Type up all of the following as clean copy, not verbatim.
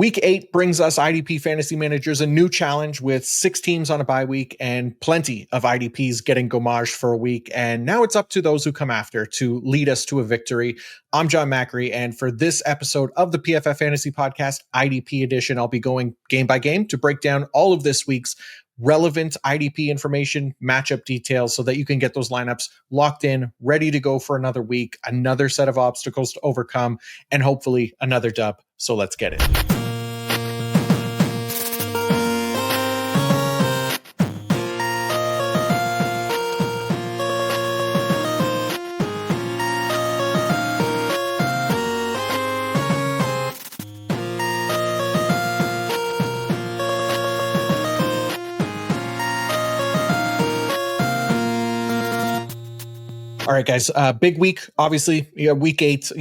Week 8 brings us IDP fantasy managers a new challenge with 6 teams on a bye week and plenty of IDPs getting gommaged for a week. And now it's up to those who come after to lead us to a victory. I'm John Macri, and for this episode of the PFF Fantasy Podcast, IDP edition, I'll be going game by game to break down all of this week's relevant IDP information, matchup details, so that you can get those lineups locked in, ready to go for another week, another set of obstacles to overcome, and hopefully another dub. So let's get it. All right, guys, big week, obviously, week 8,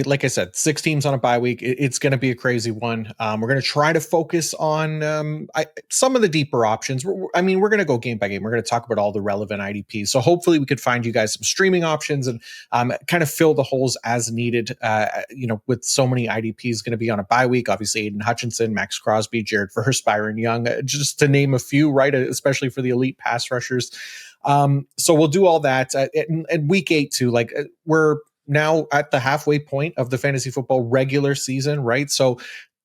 like I said, 6 teams on a bye week. It's going to be a crazy one. We're going to try to focus on some of the deeper options. We're going to go game by game. We're going to talk about all the relevant IDPs. So hopefully we could find you guys some streaming options and kind of fill the holes as needed, with so many IDPs going to be on a bye week. Obviously, Aiden Hutchinson, Max Crosby, Jared Verse, Byron Young, just to name a few, right? Especially for the elite pass rushers. So we'll do all that and week 8 too. Like we're now at the halfway point of the fantasy football regular season, right? So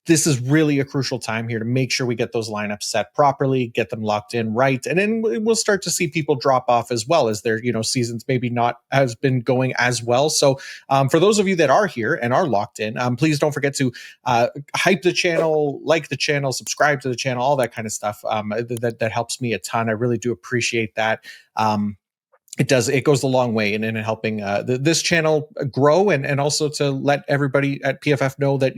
this is really a crucial time here to make sure we get those lineups set properly, get them locked in right. And then we'll start to see people drop off as well as their, seasons maybe not has been going as well. So for those of you that are here and are locked in, please don't forget to hype the channel, like the channel, subscribe to the channel, all that kind of stuff. That helps me a ton. I really do appreciate that. It goes a long way in helping this channel grow and also to let everybody at PFF know that,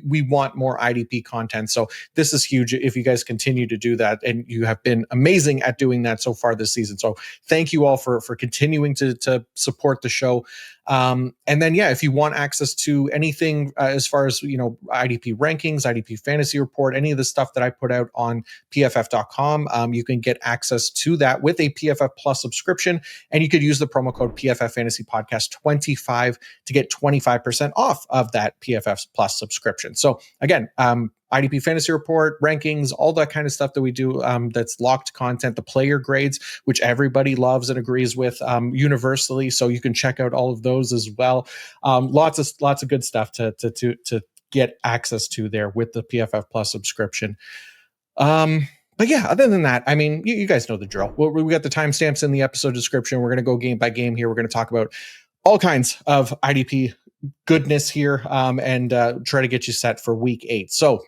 we want more IDP content. So this is huge if you guys continue to do that. And you have been amazing at doing that so far this season. So thank you all for continuing to support the show. And then, if you want access to anything as far as, IDP rankings, IDP fantasy report, any of the stuff that I put out on PFF.com, you can get access to that with a PFF Plus subscription. And you could use the promo code PFF Fantasy Podcast 25 to get 25% off of that PFF Plus subscription. So again, IDP fantasy report, rankings, all that kind of stuff that we do, that's locked content, the player grades, which everybody loves and agrees with universally. So you can check out all of those as well. Lots of good stuff to get access to there with the PFF Plus subscription. But other than that, you guys know the drill. We got the timestamps in the episode description. We're going to go game by game here. We're going to talk about all kinds of IDP goodness here and try to get you set for week 8. So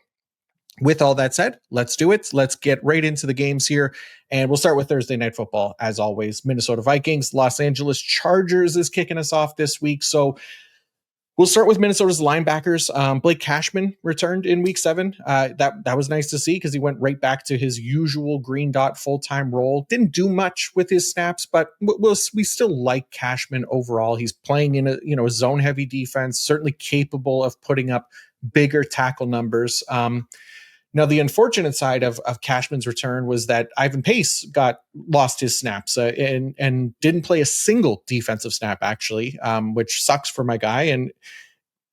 with all that said, let's do it. Let's get right into the games here. And we'll start with Thursday Night Football. As always, Minnesota Vikings, Los Angeles Chargers is kicking us off this week. So we'll start with Minnesota's linebackers. Blake Cashman returned in week 7. That was nice to see because he went right back to his usual green dot full-time role. Didn't do much with his snaps, but we still like Cashman overall. He's playing in a zone-heavy defense, certainly capable of putting up bigger tackle numbers. Now, the unfortunate side of Cashman's return was that Ivan Pace lost his snaps and didn't play a single defensive snap, actually, which sucks for my guy. And,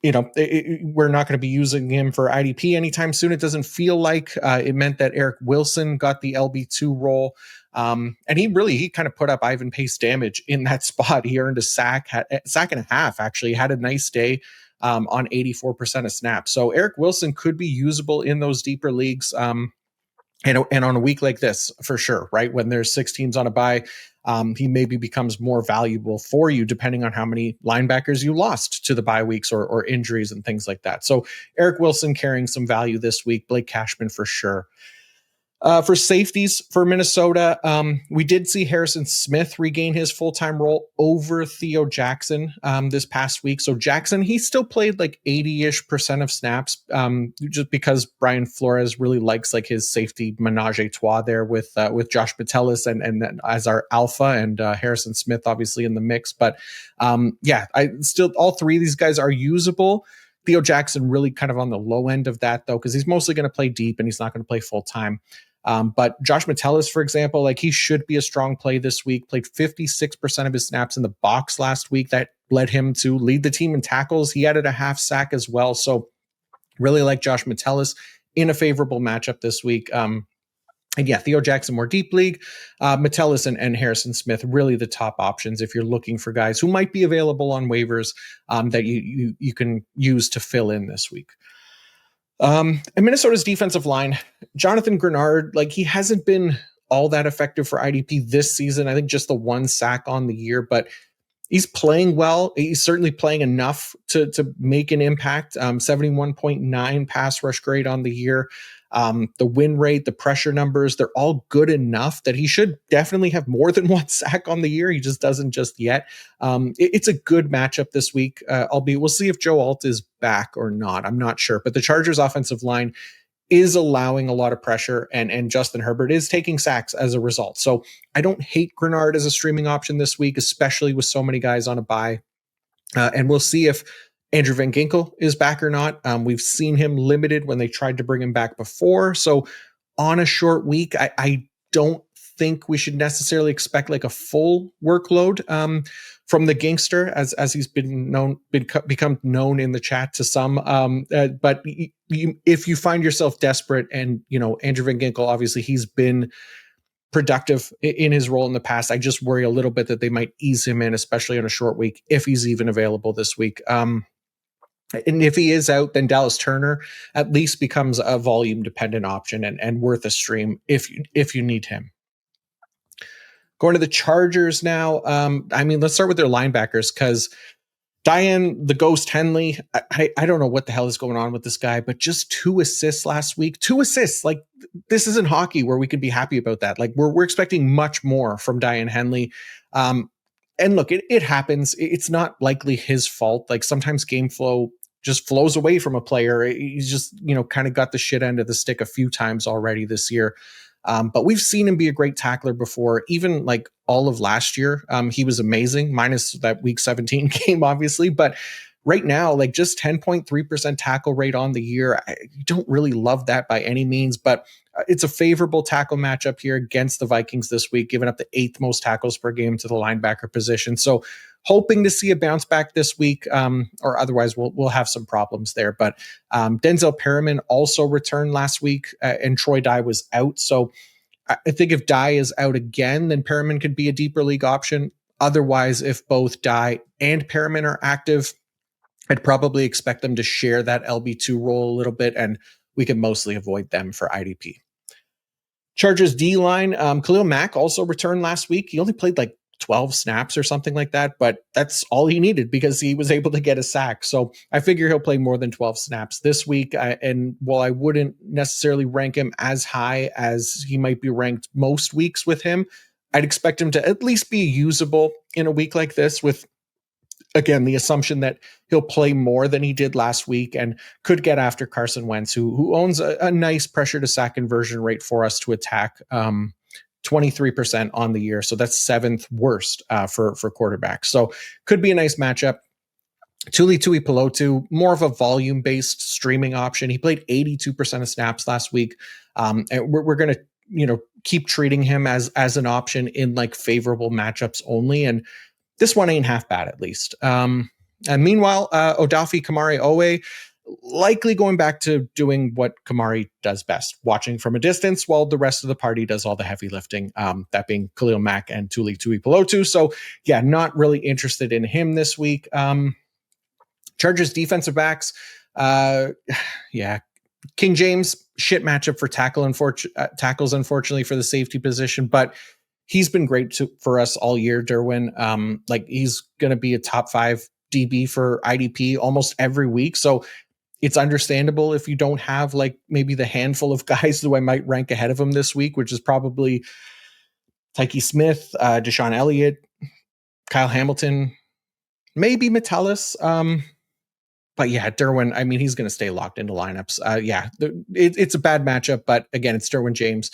we're not going to be using him for IDP anytime soon. It doesn't feel like it meant that Eric Wilson got the LB2 role. And he kind of put up Ivan Pace damage in that spot. He earned a sack and a half, actually, had a nice day. On 84% of snaps. So Eric Wilson could be usable in those deeper leagues. And on a week like this, for sure, right? When there's 6 teams on a bye, he maybe becomes more valuable for you, depending on how many linebackers you lost to the bye weeks or injuries and things like that. So Eric Wilson carrying some value this week, Blake Cashman for sure. For safeties for Minnesota, we did see Harrison Smith regain his full-time role over Theo Jackson this past week. So Jackson, he still played like 80-ish% of snaps, just because Brian Flores really likes like his safety menage a trois there with Josh Metellus and then as our alpha and Harrison Smith obviously in the mix. But I still all 3 of these guys are usable. Theo Jackson really kind of on the low end of that though, because he's mostly going to play deep and he's not going to play full time. But Josh Metellus, for example, like he should be a strong play this week, played 56% of his snaps in the box last week. That led him to lead the team in tackles. He added a half sack as well. So Really like Josh Metellus in a favorable matchup this week. And yeah, Theo Jackson, more deep league. Metellus and Harrison Smith, really the top options if you're looking for guys who might be available on waivers that you can use to fill in this week. And Minnesota's defensive line, Jonathan Grenard, like he hasn't been all that effective for IDP this season. I think just the one sack on the year, but he's playing well. He's certainly playing enough to make an impact. 71.9 pass rush grade on the year. The win rate, the pressure numbers, they're all good enough that he should definitely have more than one sack on the year. He just doesn't just yet. It's a good matchup this week, albeit we'll see if Joe Alt is back or not. I'm not sure. But the Chargers offensive line is allowing a lot of pressure, and Justin Herbert is taking sacks as a result. So I don't hate Grenard as a streaming option this week, especially with so many guys on a bye. And we'll see if Andrew Van Ginkel is back or not. We've seen him limited when they tried to bring him back before. So on a short week, I don't think we should necessarily expect like a full workload from the Gangster, as he's become known in the chat to some. But if you find yourself desperate, and Andrew Van Ginkel, obviously he's been productive in his role in the past, I just worry a little bit that they might ease him in, especially on a short week, if he's even available this week. And if he is out, then Dallas Turner at least becomes a volume dependent option and worth a stream if you need him. Going to the Chargers now. Let's start with their linebackers, because Diane, the Ghost Henley, I don't know what the hell is going on with this guy, but just 2 assists last week. 2 assists. Like, this isn't hockey where we could be happy about that. Like, we're expecting much more from Diane Henley. And look, it happens. It's not likely his fault. Like, sometimes game flow just flows away from a player. He's just, kind of got the shit end of the stick a few times already this year. But we've seen him be a great tackler before, even like all of last year. He was amazing, minus that week 17 game, obviously. But right now, like, just 10.3% tackle rate on the year. I don't really love that by any means, but it's a favorable tackle matchup here against the Vikings this week, giving up the 8th most tackles per game to the linebacker position. So hoping to see a bounce back this week, or otherwise we'll have some problems there. But Denzel Perriman also returned last week, and Troy Dye was out. So I think if Dye is out again, then Perriman could be a deeper league option. Otherwise, if both Dye and Perriman are active, I'd probably expect them to share that LB2 role a little bit, and we can mostly avoid them for IDP. Chargers D-line, Khalil Mack also returned last week. He only played like 12 snaps or something like that, but that's all he needed because he was able to get a sack. So I figure he'll play more than 12 snaps this week. And while I wouldn't necessarily rank him as high as he might be ranked most weeks with him, I'd expect him to at least be usable in a week like this, with, again, the assumption that he'll play more than he did last week and could get after Carson Wentz, who owns a nice pressure to sack conversion rate for us to attack, 23% on the year. So that's 7th worst for quarterbacks. So could be a nice matchup. Tuli Tuipulotu, more of a volume-based streaming option. He played 82% of snaps last week. And we're going to, keep treating him as an option in like favorable matchups only. And this one ain't half bad, at least. And meanwhile, Odafe Kamari Owe, likely going back to doing what Kamari does best, watching from a distance while the rest of the party does all the heavy lifting, that being Khalil Mack and Tuli Tuipulotu. So yeah, not really interested in him this week. Chargers defensive backs, King James, shit matchup for tackles, unfortunately, for the safety position, but he's been great for us all year, Derwin. He's going to be a top 5 DB for IDP almost every week. So it's understandable if you don't have like maybe the handful of guys who I might rank ahead of him this week, which is probably Tyke Smith, Deshaun Elliott, Kyle Hamilton, maybe Metellus. But yeah, Derwin, he's going to stay locked into lineups. It's a bad matchup, but again, it's Derwin James.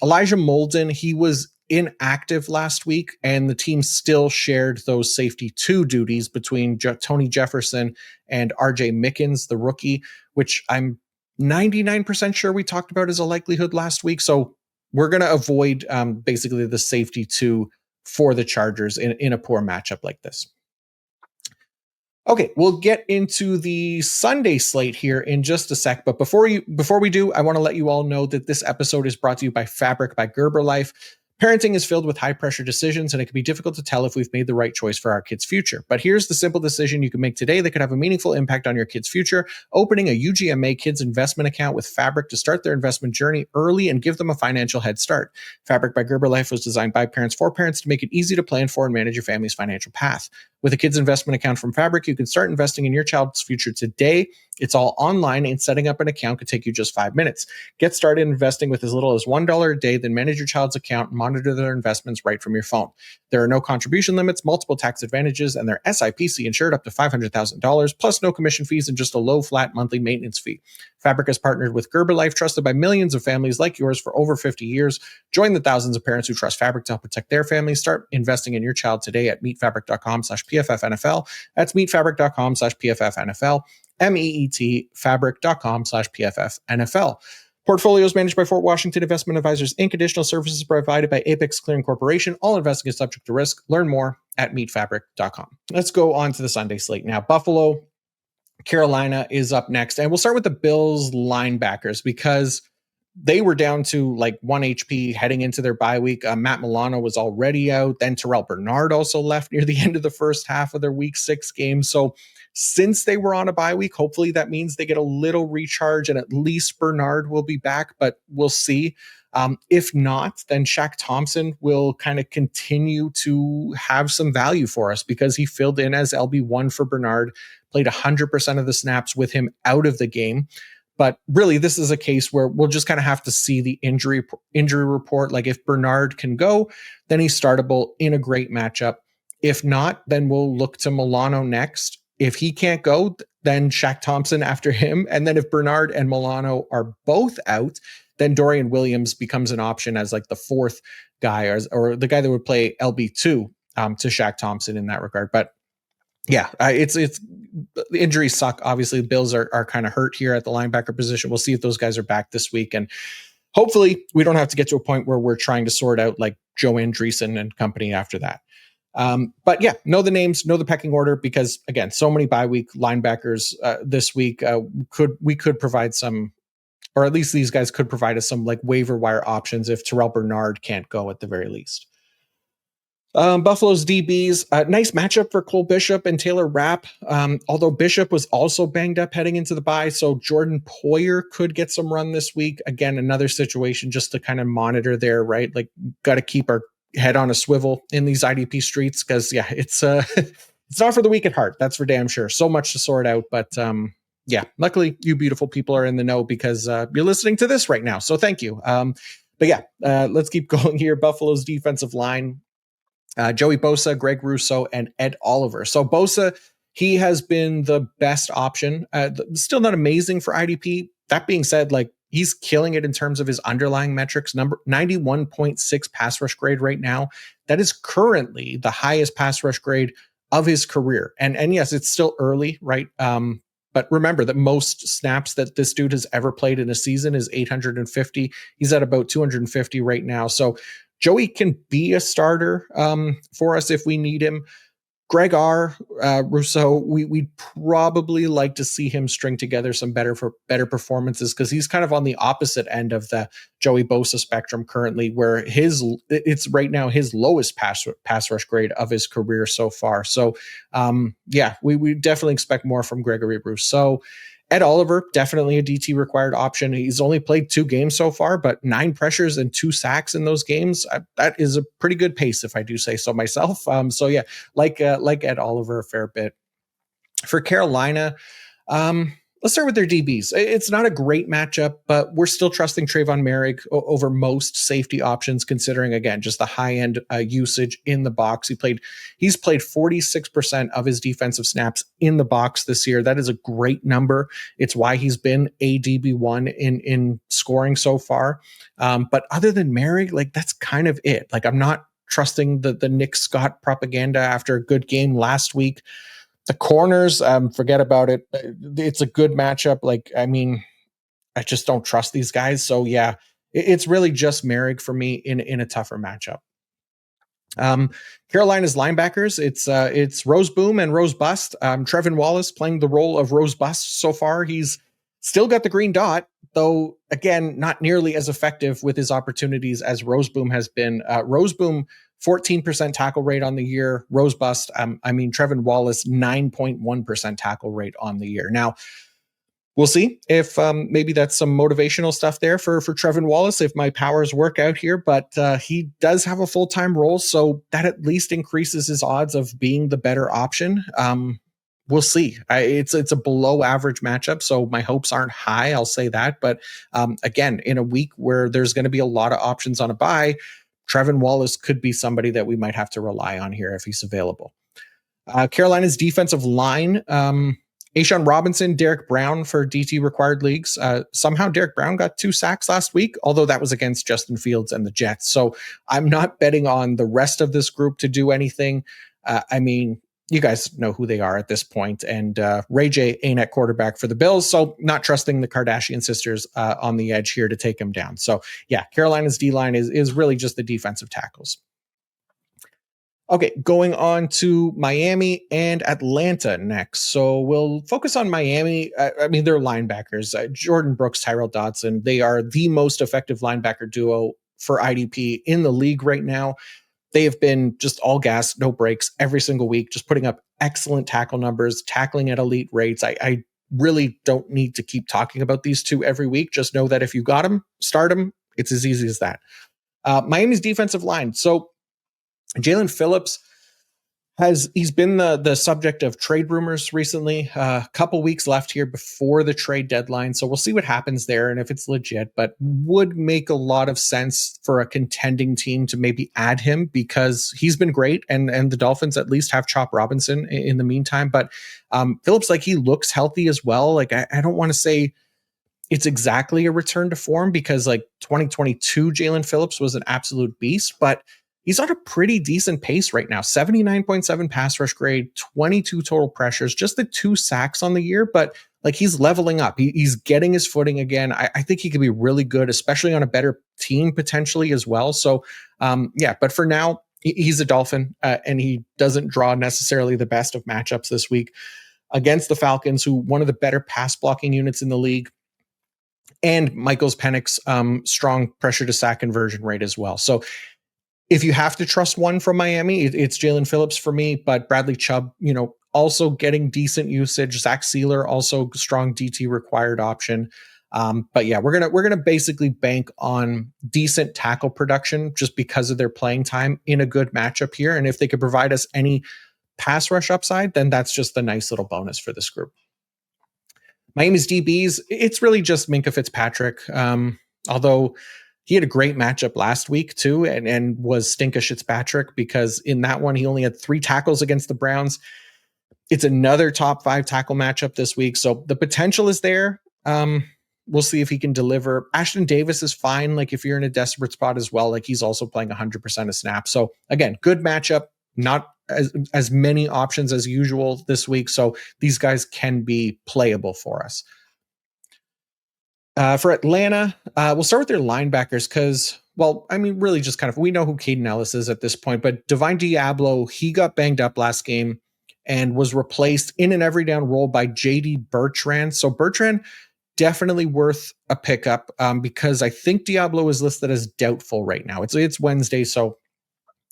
Elijah Molden, he was inactive last week, and the team still shared those safety 2 duties between Tony Jefferson and RJ Mickens, the rookie, which I'm 99% sure we talked about as a likelihood last week. So we're going to avoid basically the safety 2 for the Chargers in a poor matchup like this. Okay, we'll get into the Sunday slate here in just a sec. But before we do, I want to let you all know that this episode is brought to you by Fabric by Gerber Life. Parenting is filled with high pressure decisions, and it can be difficult to tell if we've made the right choice for our kids' future. But here's the simple decision you can make today that could have a meaningful impact on your kids' future: opening a UGMA Kids Investment Account with Fabric to start their investment journey early and give them a financial head start. Fabric by Gerber Life was designed by parents for parents to make it easy to plan for and manage your family's financial path. With a kids investment account from Fabric, you can start investing in your child's future today. It's all online, and setting up an account could take you just 5 minutes. Get started investing with as little as $1 a day, then manage your child's account and monitor their investments right from your phone. There are no contribution limits, multiple tax advantages, and they're SIPC insured up to $500,000, plus no commission fees and just a low flat monthly maintenance fee. Fabric has partnered with Gerber Life, trusted by millions of families like yours for over 50 years. Join the thousands of parents who trust Fabric to help protect their families. Start investing in your child today at meetfabric.com/PFFNFL. That's meetfabric.com/PFFNFL. MEET fabric.com/PFFNFL. Portfolios managed by Fort Washington Investment Advisors Inc. Additional services provided by Apex Clearing Corporation. All investing is subject to risk. Learn more at meetfabric.com. Let's go on to the Sunday slate now. Buffalo, Carolina is up next. And we'll start with the Bills linebackers because they were down to like 1 HP heading into their bye week. Matt Milano was already out. Then Terrell Bernard also left near the end of the first half of their week 6 game. So since they were on a bye week, hopefully that means they get a little recharge and at least Bernard will be back, but we'll see. If not, then Shaq Thompson will kind of continue to have some value for us because he filled in as LB1 for Bernard, played 100% of the snaps with him out of the game. But really, this is a case where we'll just kind of have to see the injury report. Like if Bernard can go, then he's startable in a great matchup. If not, then we'll look to Milano next. If he can't go, then Shaq Thompson after him. And then if Bernard and Milano are both out, then Dorian Williams becomes an option as like the fourth guy or the guy that would play LB2 to Shaq Thompson in that regard. But yeah, it's the injuries suck. Obviously, the Bills are kind of hurt here at the linebacker position. We'll see if those guys are back this week. And hopefully we don't have to get to a point where we're trying to sort out like Joe Andreessen and company after that. But yeah, know the names, know the pecking order, because again, so many bye week linebackers this week. We could provide some, or at least these guys could provide us some like waiver wire options if Terrell Bernard can't go at the very least. Buffalo's DBs, nice matchup for Cole Bishop and Taylor Rapp. Although Bishop was also banged up heading into the bye, so Jordan Poyer could get some run this week. Again, another situation just to kind of monitor there, right? Like, got to keep our head on a swivel in these IDP streets because, yeah, it's it's not for the weak at heart. That's for damn sure. So much to sort out, but yeah, luckily you beautiful people are in the know because you're listening to this right now. So thank you. But yeah, let's keep going here. Buffalo's defensive line. Joey Bosa, Greg Rousseau, and Ed Oliver. So Bosa, he has been the best option. Still not amazing for IDP. That being said, like he's killing it in terms of his underlying metrics. Number 91.6 pass rush grade right now. That is currently the highest pass rush grade of his career. And yes, it's still early, right? But remember that most snaps that this dude has ever played in a season is 850. He's at about 250 right now. So Joey can be a starter for us if we need him. Greg R. Rousseau, we'd probably like to see him string together some better performances because he's kind of on the opposite end of the Joey Bosa spectrum currently, where it's right now his lowest pass rush grade of his career so far. So yeah, we definitely expect more from Gregory Rousseau. Ed Oliver, definitely a DT required option. He's only played 2 games so far, but 9 pressures and 2 sacks in those games. That is a pretty good pace, if I do say so myself. So yeah, like Ed Oliver a fair bit. For Carolina, let's start with their DBs. It's not a great matchup, but we're still trusting Trayvon Merrick over most safety options, considering, again, just the high-end usage in the box. He's played 46% of his defensive snaps in the box this year. That is a great number. It's why he's been a DB1 in scoring so far. But other than Merrick, like that's kind of it. Like I'm not trusting the Nick Scott propaganda after a good game last week. The corners, forget about it. It's a good matchup. Like, I mean, I just don't trust these guys. So yeah, it's really just Merrick for me in a tougher matchup. Um, Carolina's linebackers, it's Rose Boom and Rose Bust. Trevin Wallace playing the role of Rose Bust so far. He's still got the green dot, though again, not nearly as effective with his opportunities as Rose Boom has been. Rose Boom, 14% tackle rate on the year. Rose Bust, Trevin Wallace, 9.1% tackle rate on the year. Now, we'll see if maybe that's some motivational stuff there for Trevin Wallace, if my powers work out here. But he does have a full-time role, so that at least increases his odds of being the better option. We'll see. It's a below average matchup, so my hopes aren't high, I'll say that. But again, in a week where there's going to be a lot of options on a bye, Trevin Wallace could be somebody that we might have to rely on here if he's available. Carolina's defensive line, Ashawn Robinson, Derek Brown for DT required leagues. Somehow Derek Brown got 2 sacks last week, although that was against Justin Fields and the Jets. So I'm not betting on the rest of this group to do anything. You guys know who they are at this point. And Ray J ain't at quarterback for the Bills, so not trusting the Kardashian sisters on the edge here to take him down. So yeah, Carolina's D-line is really just the defensive tackles. Okay, going on to Miami and Atlanta next. So we'll focus on Miami. They're linebackers. Jordan Brooks, Tyrell Dodson. They are the most effective linebacker duo for IDP in the league right now. They have been just all gas, no breaks every single week, just putting up excellent tackle numbers, tackling at elite rates. I really don't need to keep talking about these two every week. Just know that if you got them, start them. It's as easy as that. Miami's defensive line. So Jalen Phillips he's been the subject of trade rumors recently. A couple weeks left here before the trade deadline, so we'll see what happens there and if it's legit. But would make a lot of sense for a contending team to maybe add him because he's been great, and the Dolphins at least have Chop Robinson in the meantime. But Phillips, he looks healthy as well. I don't want to say it's exactly a return to form because 2022 Jalen Phillips was an absolute beast, but he's on a pretty decent pace right now. 79.7 pass rush grade, 22 total pressures, just the 2 sacks on the year, but he's leveling up. He's getting his footing again. I think he could be really good, especially on a better team potentially as well. So but for now, he's a Dolphin and he doesn't draw necessarily the best of matchups this week against the Falcons, who one of the better pass blocking units in the league, and Michael's Penix's strong pressure to sack conversion rate as well. So if you have to trust one from Miami, it's Jalen Phillips for me, but Bradley Chubb, also getting decent usage. Zach Sealer, also strong DT required option. But yeah, we're gonna basically bank on decent tackle production just because of their playing time in a good matchup here. And if they could provide us any pass rush upside, then that's just a nice little bonus for this group. Miami's DBs, it's really just Minkah Fitzpatrick. Although he had a great matchup last week too, and was Stinka Fitzpatrick because in that one, he only had 3 tackles against the Browns. It's another top 5 tackle matchup this week. So the potential is there. We'll see if he can deliver. Ashton Davis is fine. If you're in a desperate spot as well, he's also playing 100% of snaps. So again, good matchup, not as many options as usual this week. So these guys can be playable for us. For Atlanta, we'll start with their linebackers because, really just we know who Caden Ellis is at this point, but Divine Diablo, he got banged up last game and was replaced in an every down role by JD Bertrand. So Bertrand, definitely worth a pickup because I think Diablo is listed as doubtful right now. It's Wednesday, so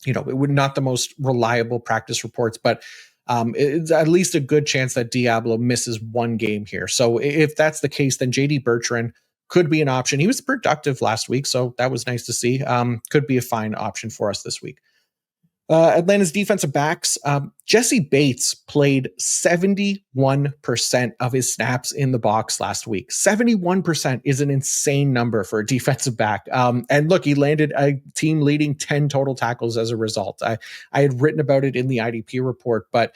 it would not the most reliable practice reports, but it's at least a good chance that Diablo misses one game here. So if that's the case, then JD Bertrand could be an option. He was productive last week, so that was nice to see. Could be a fine option for us this week. Atlanta's defensive backs, Jesse Bates played 71% of his snaps in the box last week. 71% is an insane number for a defensive back. And look, he landed a team leading 10 total tackles as a result. I had written about it in the IDP report, but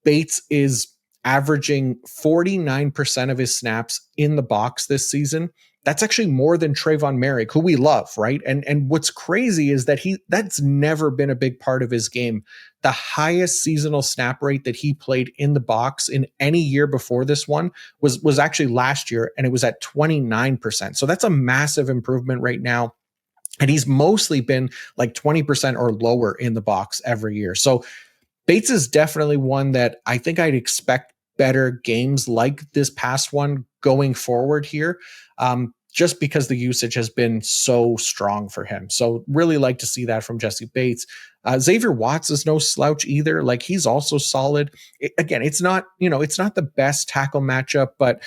Bates is averaging 49% of his snaps in the box this season. That's actually more than Trayvon Merrick, who we love, right? And what's crazy is that that's never been a big part of his game. The highest seasonal snap rate that he played in the box in any year before this one was actually last year, and it was at 29%. So that's a massive improvement right now. And he's mostly been like 20% or lower in the box every year. So Bates is definitely one that I think I'd expect better games like this past one going forward here, just because the usage has been so strong for him. So really like to see that from Jesse Bates. Xavier Watts is no slouch either. Like he's also solid. Again, it's not, it's not the best tackle matchup, but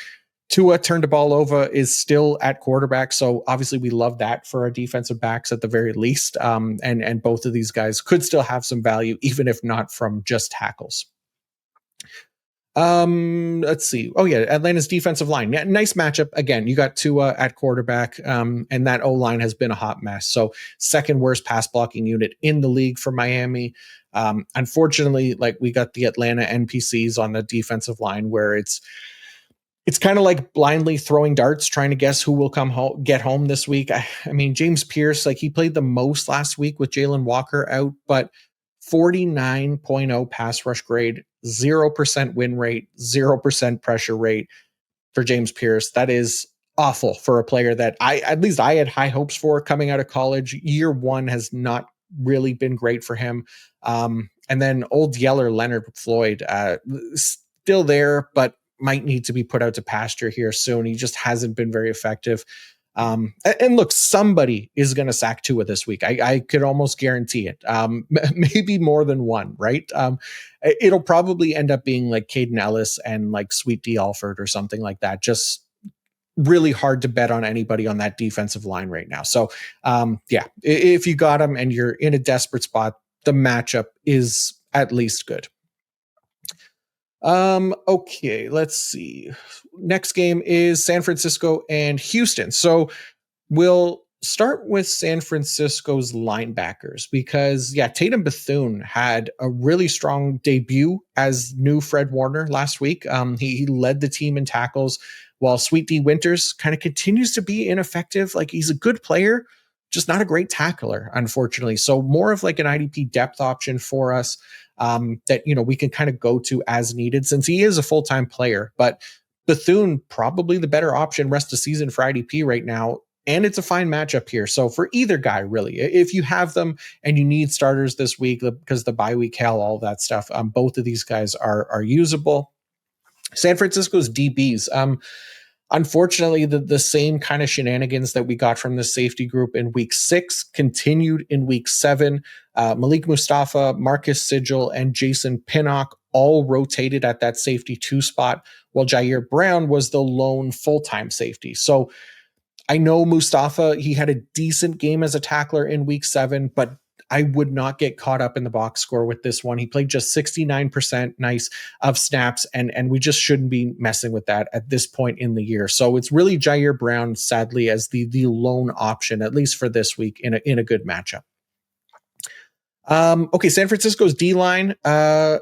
Tua turned the ball over is still at quarterback. So obviously we love that for our defensive backs at the very least. And both of these guys could still have some value, even if not from just tackles. Let's see. Oh yeah, Atlanta's defensive line. Nice matchup. Again, you got Tua at quarterback, and that O-line has been a hot mess. So second worst pass blocking unit in the league for Miami. Unfortunately, like we got the Atlanta NPCs on the defensive line where it's kind of like blindly throwing darts, trying to guess who will get home this week. I mean, James Pierce, like he played the most last week with Jalen Walker out, but 49.0 pass rush grade, 0% win rate, 0% pressure rate for James Pierce. That is awful for a player that at least I had high hopes for coming out of college. Year one has not really been great for him. And then old Yeller Leonard Floyd, still there, but might need to be put out to pasture here soon. He just hasn't been very effective. And look, somebody is going to sack Tua this week. I could almost guarantee it. Maybe more than one, right? It'll probably end up being like Caden Ellis and like Sweet D Alford or something like that. Just really hard to bet on anybody on that defensive line right now. So yeah, if you got them and you're in a desperate spot, the matchup is at least good. Okay, let's see. Next game is San Francisco and Houston. So we'll start with San Francisco's linebackers because Tatum Bethune had a really strong debut as new Fred Warner last week. He led the team in tackles while Sweet D Winters kind of continues to be ineffective. Like he's a good player, just not a great tackler, unfortunately. So more of like an IDP depth option for us. That we can kind of go to as needed since he is a full-time player. But Bethune probably the better option rest of season for IDP right now, and it's a fine matchup here. So for either guy, really, if you have them and you need starters this week because the bye week hell, all that stuff, both of these guys are usable. San Francisco's DBs. Unfortunately, the same kind of shenanigans that we got from the safety group in week 6 continued in week 7. Malik Mustafa, Marcus Sigil, and Jason Pinnock all rotated at that safety 2 spot, while Jair Brown was the lone full-time safety. So I know Mustafa, he had a decent game as a tackler in week 7, but I would not get caught up in the box score with this one. He played just 69% nice of snaps, and we just shouldn't be messing with that at this point in the year. So it's really Jair Brown, sadly, as the lone option, at least for this week in a good matchup. Okay, San Francisco's D-line. Oh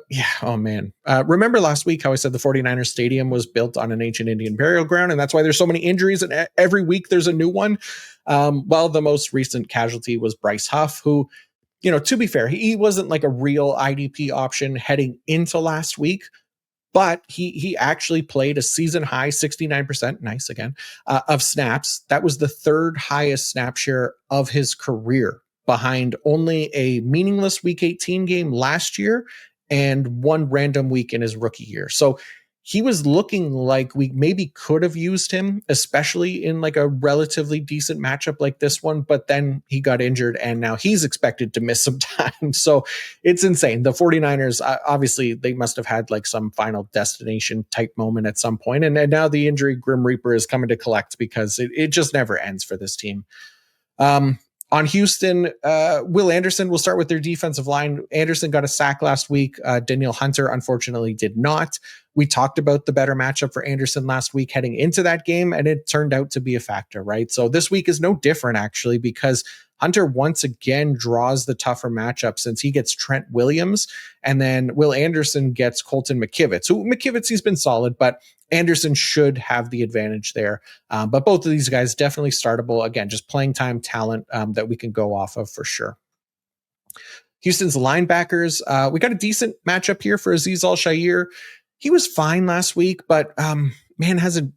man. Remember last week how I said the 49ers stadium was built on an ancient Indian burial ground, and that's why there's so many injuries, and every week there's a new one? Well, the most recent casualty was Bryce Huff, who, to be fair, he wasn't like a real IDP option heading into last week, but he actually played a season high 69%, nice again, of snaps. That was the third highest snap share of his career, behind only a meaningless week 18 game last year and one random week in his rookie year. So he was looking like we maybe could have used him, especially in like a relatively decent matchup like this one, but then he got injured and now he's expected to miss some time. So it's insane. The 49ers, obviously they must have had like some final destination type moment at some point. And now the injury Grim Reaper is coming to collect because it just never ends for this team. On Houston, Will Anderson, we'll start with their defensive line. Anderson got a sack last week. Danielle Hunter, unfortunately, did not. We talked about the better matchup for Anderson last week heading into that game, and it turned out to be a factor, right? So this week is no different, actually, because Hunter once again draws the tougher matchup since he gets Trent Williams, and then Will Anderson gets Colton McKivitz. Who McKivitz, he's been solid, but Anderson should have the advantage there. But both of these guys definitely startable. Again, just playing time talent that we can go off of for sure. Houston's linebackers. We got a decent matchup here for Azeez Al-Shaair. He was fine last week, but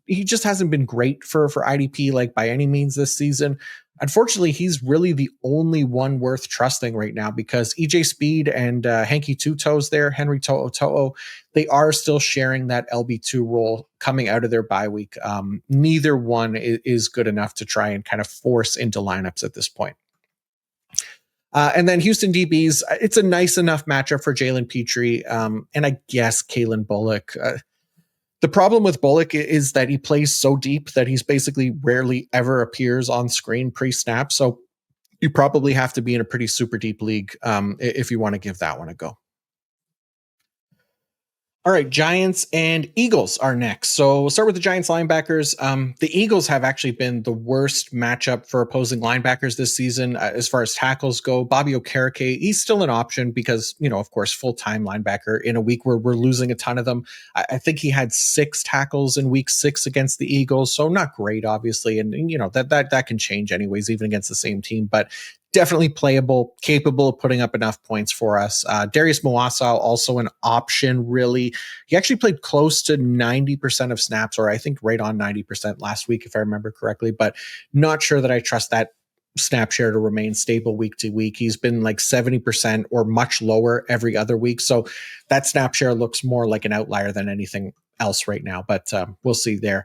he just hasn't been great for IDP like by any means this season. Unfortunately, he's really the only one worth trusting right now because EJ Speed and Hanky Two Toes there, Henry To'o, they are still sharing that LB2 role coming out of their bye week. Neither one is good enough to try and kind of force into lineups at this point. And then Houston DBs, it's a nice enough matchup for Jalen Petrie and I guess Kalen Bullock. The problem with Bullock is that he plays so deep that he's basically rarely ever appears on screen pre-snap. So you probably have to be in a pretty super deep league if you want to give that one a go. All right, Giants and Eagles are next. So we'll start with the Giants linebackers. The Eagles have actually been the worst matchup for opposing linebackers this season as far as tackles go. Bobby Okereke, he's still an option because, of course, full-time linebacker in a week where we're losing a ton of them. I think he had 6 tackles in week 6 against the Eagles, so not great, obviously. And that can change anyways, even against the same team. But definitely playable, capable of putting up enough points for us. Darius Moasau, also an option, really. He actually played close to 90% of snaps, or I think right on 90% last week, if I remember correctly, but not sure that I trust that snap share to remain stable week to week. He's been like 70% or much lower every other week. So that snap share looks more like an outlier than anything else right now, but we'll see there.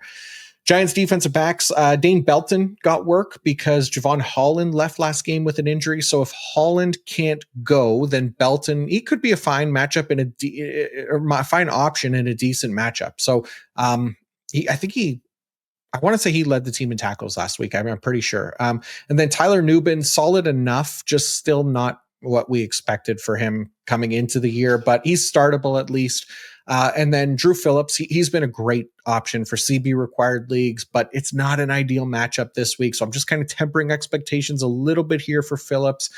Giants defensive backs, Dane Belton got work because Javon Holland left last game with an injury. So if Holland can't go, then Belton, he could be a fine matchup or a fine option in a decent matchup. So I want to say he led the team in tackles last week. I'm pretty sure. And then Tyler Nubin, solid enough, just still not what we expected for him coming into the year, but he's startable at least. And then Drew Phillips, he's been a great option for CB required leagues, but it's not an ideal matchup this week. So I'm just kind of tempering expectations a little bit here for Phillips.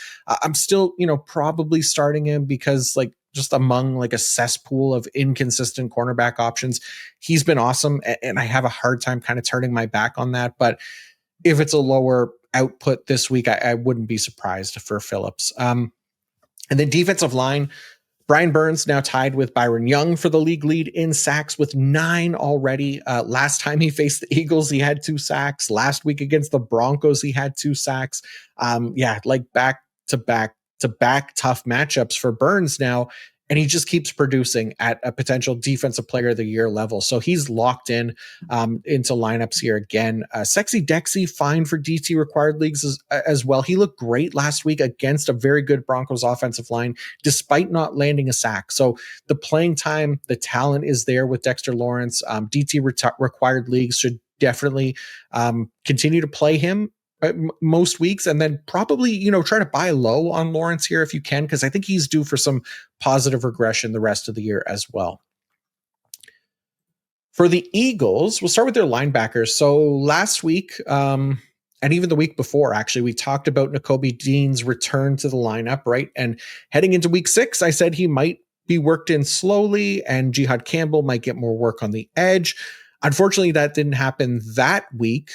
I'm still, probably starting him because just among a cesspool of inconsistent cornerback options, he's been awesome. And I have a hard time kind of turning my back on that. But if it's a lower output this week, I wouldn't be surprised for Phillips. And then defensive line, Brian Burns now tied with Byron Young for the league lead in sacks with 9 already. Last time he faced the Eagles, he had 2 sacks. Last week against the Broncos, he had 2 sacks. Back to back tough matchups for Burns now. And he just keeps producing at a potential defensive player of the year level. So he's locked in into lineups here again. Sexy Dexy, fine for DT required leagues as well. He looked great last week against a very good Broncos offensive line, despite not landing a sack. So the playing time, the talent is there with Dexter Lawrence. DT required leagues should definitely continue to play him most weeks, and then probably try to buy low on Lawrence here if you can, because I think he's due for some positive regression the rest of the year as well. For the Eagles, we'll start with their linebackers. So last week, and even the week before, actually, we talked about Nakobe Dean's return to the lineup, right? And heading into week 6, I said he might be worked in slowly and Jihad Campbell might get more work on the edge. Unfortunately, that didn't happen that week.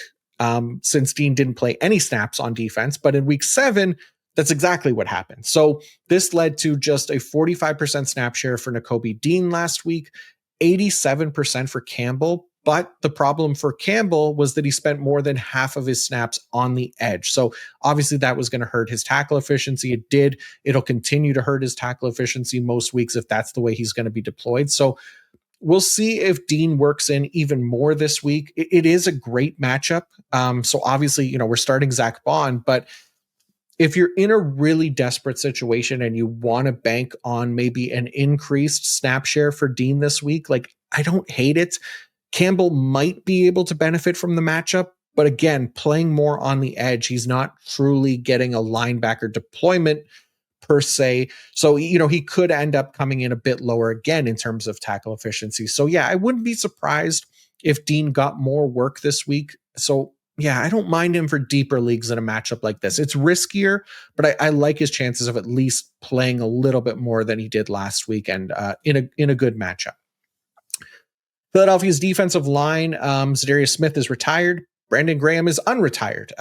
Since Dean didn't play any snaps on defense, but in week 7, that's exactly what happened. So this led to just a 45% snap share for Nakobe Dean last week, 87% for Campbell. But the problem for Campbell was that he spent more than half of his snaps on the edge. So obviously that was going to hurt his tackle efficiency. It did. It'll continue to hurt his tackle efficiency most weeks if that's the way he's going to be deployed. So we'll see if Dean works in even more this week. It is a great matchup. So obviously, we're starting Zach Bond, but if you're in a really desperate situation and you want to bank on maybe an increased snap share for Dean this week, I don't hate it. Campbell might be able to benefit from the matchup, but again, playing more on the edge, he's not truly getting a linebacker deployment per se. So, he could end up coming in a bit lower again in terms of tackle efficiency. So yeah, I wouldn't be surprised if Dean got more work this week. So yeah, I don't mind him for deeper leagues in a matchup like this. It's riskier, but I like his chances of at least playing a little bit more than he did last week and in a good matchup. Philadelphia's defensive line, Zadarius Smith is retired. Brandon Graham is unretired,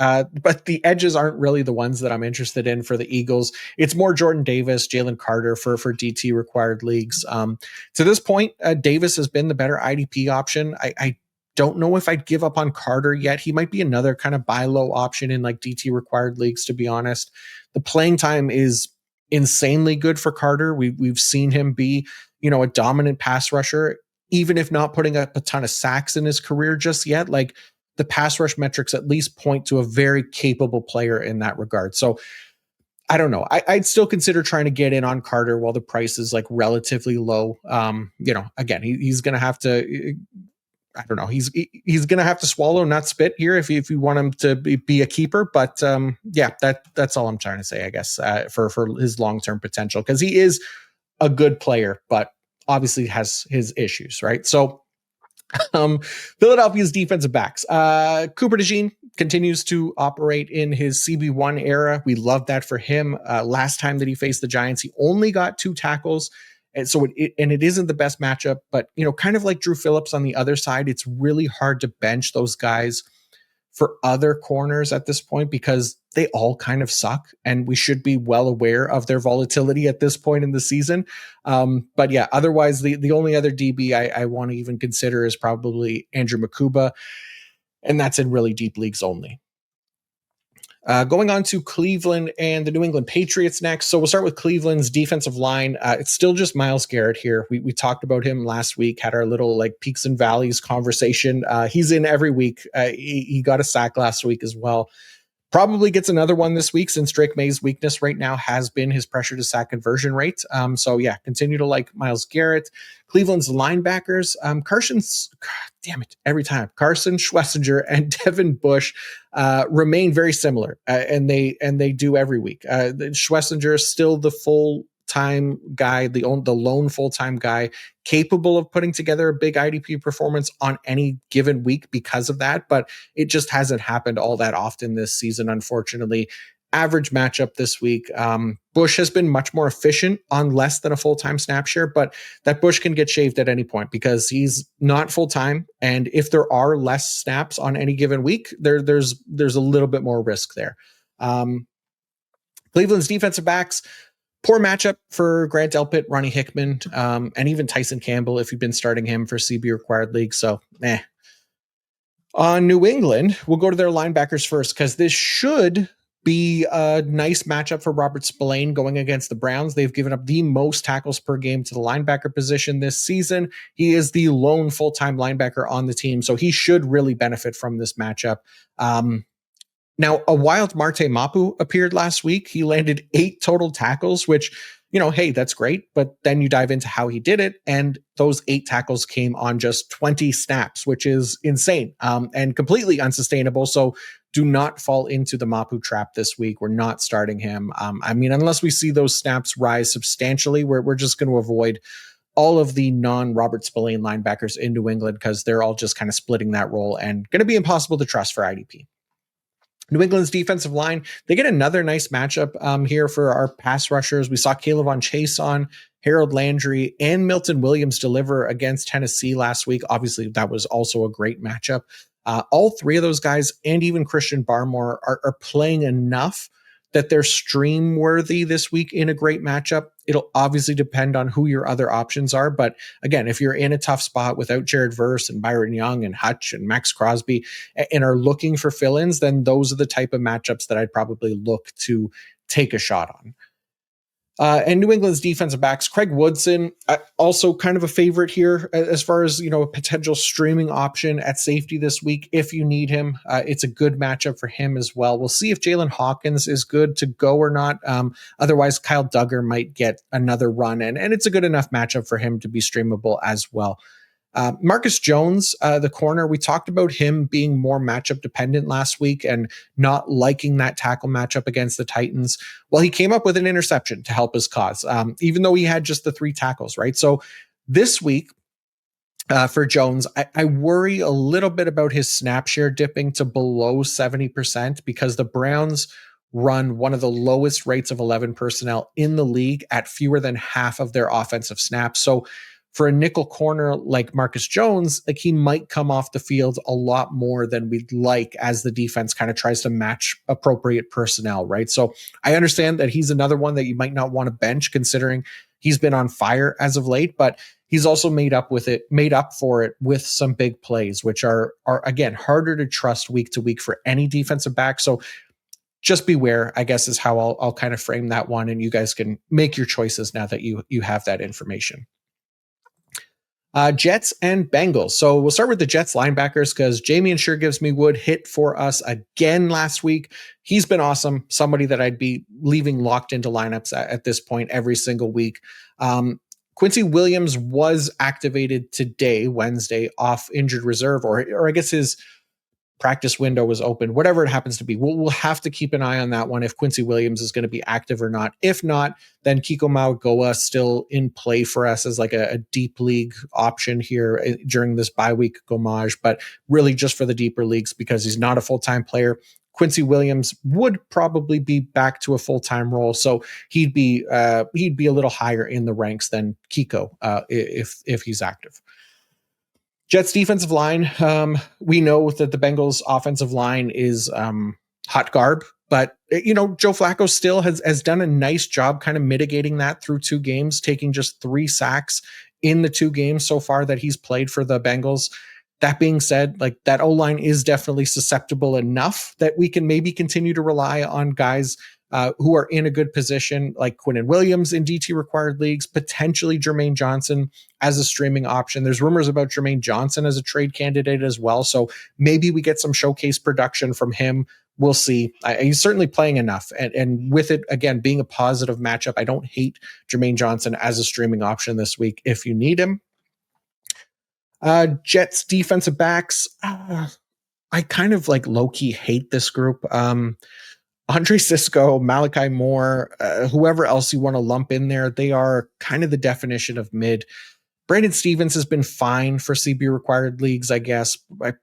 but the edges aren't really the ones that I'm interested in for the Eagles. It's more Jordan Davis, Jalen Carter for DT required leagues. To this point, Davis has been the better IDP option. I don't know if I'd give up on Carter yet. He might be another kind of buy low option in like DT required leagues, to be honest. The playing time is insanely good for Carter. We've seen him be, a dominant pass rusher, even if not putting up a ton of sacks in his career just yet. Like, the pass rush metrics at least point to a very capable player in that regard. So I don't know. I'd still consider trying to get in on Carter while the price is like relatively low. Again, he's going to have to, I don't know. He's going to have to swallow, not spit here if you want him to be a keeper. But that's all I'm trying to say, I guess, for his long-term potential, because he is a good player, but obviously has his issues, right? So Philadelphia's defensive backs. Cooper DeJean continues to operate in his CB1 era. We love that for him. Last time that he faced the Giants, he only got 2 tackles. And so it isn't the best matchup, but kind of like Drew Phillips on the other side, it's really hard to bench those guys for other corners at this point because they all kind of suck, and we should be well aware of their volatility at this point in the season. But yeah, otherwise the only other DB I want to even consider is probably Andrew Makuba, and that's in really deep leagues only. Going on to Cleveland and the New England Patriots next. So we'll start with Cleveland's defensive line. It's still just Myles Garrett here. We talked about him last week, had our little like peaks and valleys conversation. He's in every week. He got a sack last week as well. Probably gets another one this week, since Drake May's weakness right now has been his pressure to sack conversion rate. So yeah, continue to like Myles Garrett. Cleveland's linebackers, Carson Schlesinger and Devin Bush remain very similar, and they do every week. Schlesinger is still the full-time guy, the lone full-time guy, capable of putting together a big IDP performance on any given week because of that, but it just hasn't happened all that often this season, unfortunately. Average matchup this week. Bush has been much more efficient on less than a full-time snap share, but that Bush can get shaved at any point because he's not full-time. And if there are less snaps on any given week, there's a little bit more risk there. Cleveland's defensive backs, poor matchup for Grant Delpit, Ronnie Hickman, and even Tyson Campbell if you've been starting him for CB required league. So, On New England, we'll go to their linebackers first because this should be a nice matchup for Robert Spillane going against the Browns. They've given up the most tackles per game to the linebacker position this season. He is the lone full-time linebacker on the team, so he should really benefit from this matchup. Now, a wild Marte Mapu appeared last week. He landed 8 total tackles, which, hey, that's great. But then you dive into how he did it, and those 8 tackles came on just 20 snaps, which is insane and completely unsustainable. So do not fall into the Mapu trap this week. We're not starting him. Unless we see those snaps rise substantially, we're just going to avoid all of the non-Robert Spillane linebackers in New England because they're all just kind of splitting that role and going to be impossible to trust for IDP. New England's defensive line, they get another nice matchup here for our pass rushers. We saw Kayvon Chase on, Harold Landry, and Milton Williams deliver against Tennessee last week. Obviously, that was also a great matchup. All 3 of those guys, and even Christian Barmore, are playing enough that they're stream worthy this week in a great matchup. It'll obviously depend on who your other options are. But again, if you're in a tough spot without Jared Verse and Byron Young and Hutch and Max Crosby and are looking for fill-ins, then those are the type of matchups that I'd probably look to take a shot on. And New England's defensive backs, Craig Woodson, also kind of a favorite here as far as, a potential streaming option at safety this week if you need him. It's a good matchup for him as well. We'll see if Jalen Hawkins is good to go or not. Otherwise, Kyle Duggar might get another run, and it's a good enough matchup for him to be streamable as well. Marcus Jones, the corner, we talked about him being more matchup dependent last week and not liking that tackle matchup against the Titans. Well, he came up with an interception to help his cause, even though he had just the 3 tackles, right? So this week for Jones, I worry a little bit about his snap share dipping to below 70% because the Browns run one of the lowest rates of 11 personnel in the league at fewer than half of their offensive snaps. So for a nickel corner like Marcus Jones, like he might come off the field a lot more than we'd like as the defense kind of tries to match appropriate personnel, right? So I understand that he's another one that you might not want to bench considering he's been on fire as of late, but he's also made up for it with some big plays, which are again harder to trust week to week for any defensive back. So just beware, I guess, is how I'll kind of frame that one, and you guys can make your choices now that you have that information. Jets and Bengals. So we'll start with the Jets linebackers because Jamie and Sure Gives Me Wood hit for us again last week. He's been awesome. Somebody that I'd be leaving locked into lineups at this point every single week. Quincy Williams was activated today, Wednesday, off injured reserve, or I guess his practice window was open, whatever it happens to be. We'll have to keep an eye on that one if Quincy Williams is going to be active or not. If not, then Kiko Maugoa still in play for us as like a deep league option here during this bye week homage, but really just for the deeper leagues because he's not a full-time player. Quincy Williams would probably be back to a full-time role, so he'd be a little higher in the ranks than Kiko if he's active. Jets defensive line. We know that the Bengals offensive line is hot garb, but Joe Flacco still has done a nice job kind of mitigating that through 2 games, taking just 3 sacks in the 2 games so far that he's played for the Bengals. That being said, like that O-line is definitely susceptible enough that we can maybe continue to rely on guys who are in a good position, like Quinnen Williams in DT required leagues, potentially Jermaine Johnson as a streaming option. There's rumors about Jermaine Johnson as a trade candidate as well. So maybe we get some showcase production from him. We'll see. He's certainly playing enough. And with it, again, being a positive matchup, I don't hate Jermaine Johnson as a streaming option this week if you need him. Jets defensive backs. I kind of like low-key hate this group. Andre Cisco, Malachi Moore, whoever else you want to lump in there, they are kind of the definition of mid. Brandon Stevens has been fine for CB required leagues, I guess. I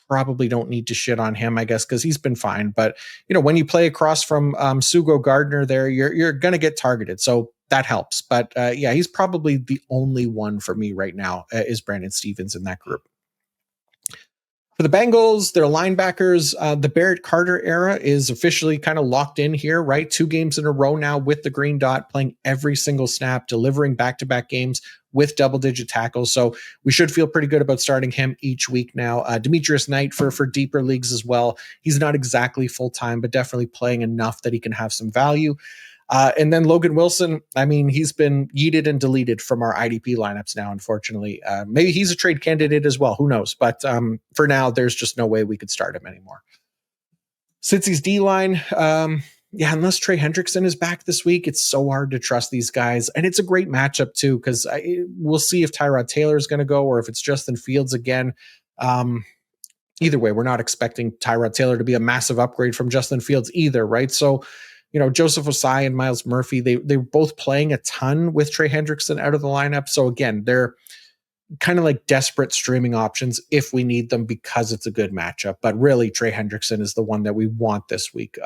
probably don't need to shit on him, I guess, because he's been fine. But, when you play across from Sugo Gardner there, you're going to get targeted. So that helps. But yeah, he's probably the only one for me right now is Brandon Stevens in that group. For the Bengals, their linebackers, the Barrett Carter era is officially kind of locked in here, right? 2 games in a row now with the green dot, playing every single snap, delivering back-to-back games with double-digit tackles. So we should feel pretty good about starting him each week now. Demetrius Knight for deeper leagues as well. He's not exactly full-time, but definitely playing enough that he can have some value. And then Logan Wilson, I mean, he's been yeeted and deleted from our IDP lineups now, unfortunately. Maybe he's a trade candidate as well. Who knows? But for now, there's just no way we could start him anymore. Cincy's D-line, unless Trey Hendrickson is back this week, it's so hard to trust these guys. And it's a great matchup, too, because we'll see if Tyrod Taylor is going to go or if it's Justin Fields again. Either way, we're not expecting Tyrod Taylor to be a massive upgrade from Justin Fields either, right? So, Joseph Osai and Miles Murphy, they're both playing a ton with Trey Hendrickson out of the lineup. So again, they're kind of like desperate streaming options if we need them because it's a good matchup. But really, Trey Hendrickson is the one that we want this week.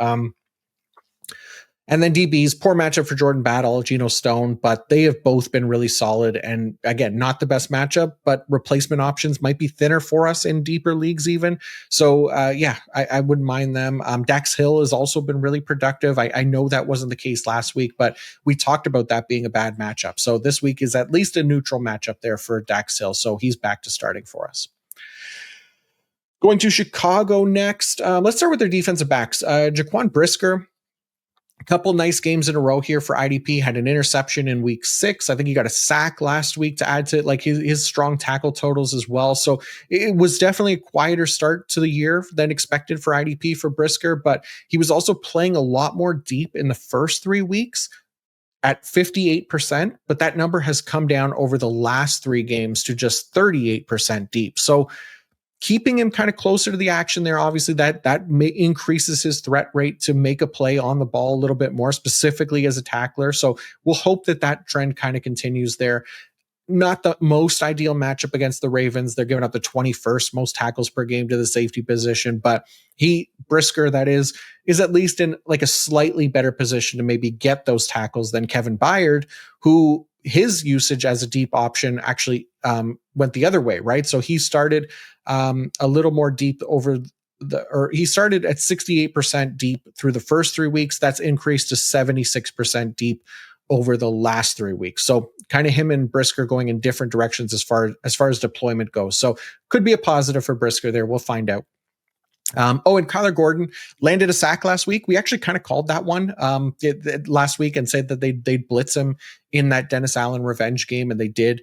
And then DBs, poor matchup for Jordan Battle, Geno Stone, but they have both been really solid. And again, not the best matchup, but replacement options might be thinner for us in deeper leagues even. So I wouldn't mind them. Dax Hill has also been really productive. I know that wasn't the case last week, but we talked about that being a bad matchup. So this week is at least a neutral matchup there for Dax Hill. So he's back to starting for us. Going to Chicago next. Let's start with their defensive backs. Jaquan Brisker. A couple nice games in a row here for IDP. Had an interception in week 6. I think he got a sack last week to add to like his strong tackle totals as well. So it was definitely a quieter start to the year than expected for IDP for Brisker, but he was also playing a lot more deep in the first 3 weeks at 58%, but that number has come down over the last 3 games to just 38% deep. So keeping him kind of closer to the action there, obviously that increases his threat rate to make a play on the ball a little bit more, specifically as a tackler. So we'll hope that trend kind of continues there. Not the most ideal matchup against the Ravens. They're giving up the 21st most tackles per game to the safety position, but Brisker, that is at least in like a slightly better position to maybe get those tackles than Kevin Byard, who his usage as a deep option actually went the other way, right? So he started a little more deep he started at 68% deep through the first 3 weeks. That's increased to 76% deep over the last 3 weeks. So kind of him and Brisker going in different directions as far as deployment goes. So could be a positive for Brisker there. We'll find out. And Kyler Gordon landed a sack last week. We actually kind of called that one last week and said that they'd blitz him in that Dennis Allen revenge game, and they did.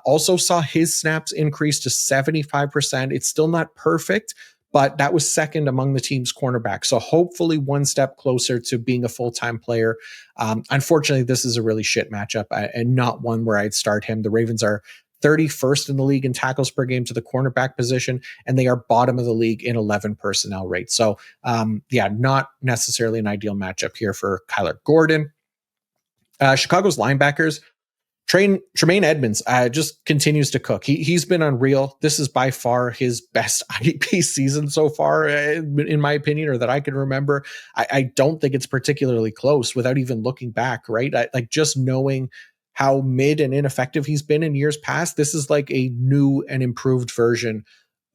Also saw his snaps increase to 75%. It's still not perfect, but that was second among the team's cornerbacks. So hopefully one step closer to being a full-time player. Unfortunately, this is a really shit matchup and not one where I'd start him. The Ravens are 31st in the league in tackles per game to the cornerback position, and they are bottom of the league in 11 personnel rate. So, not necessarily an ideal matchup here for Kyler Gordon. Chicago's linebackers, Tremaine Edmonds just continues to cook. He's been unreal. This is by far his best IDP season so far, in my opinion, or that I can remember. I don't think it's particularly close without even looking back, right? Like just knowing how mid and ineffective he's been in years past. This is like a new and improved version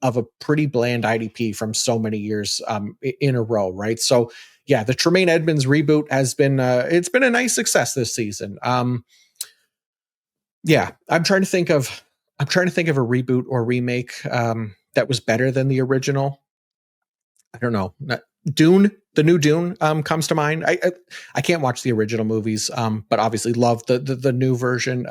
of a pretty bland IDP from so many years in a row, right? So yeah, the Tremaine Edmonds reboot has been it's been a nice success this season. I'm trying to think of a reboot or remake that was better than the original. I don't know. Dune, the new Dune comes to mind. I can't watch the original movies, but obviously love the new version.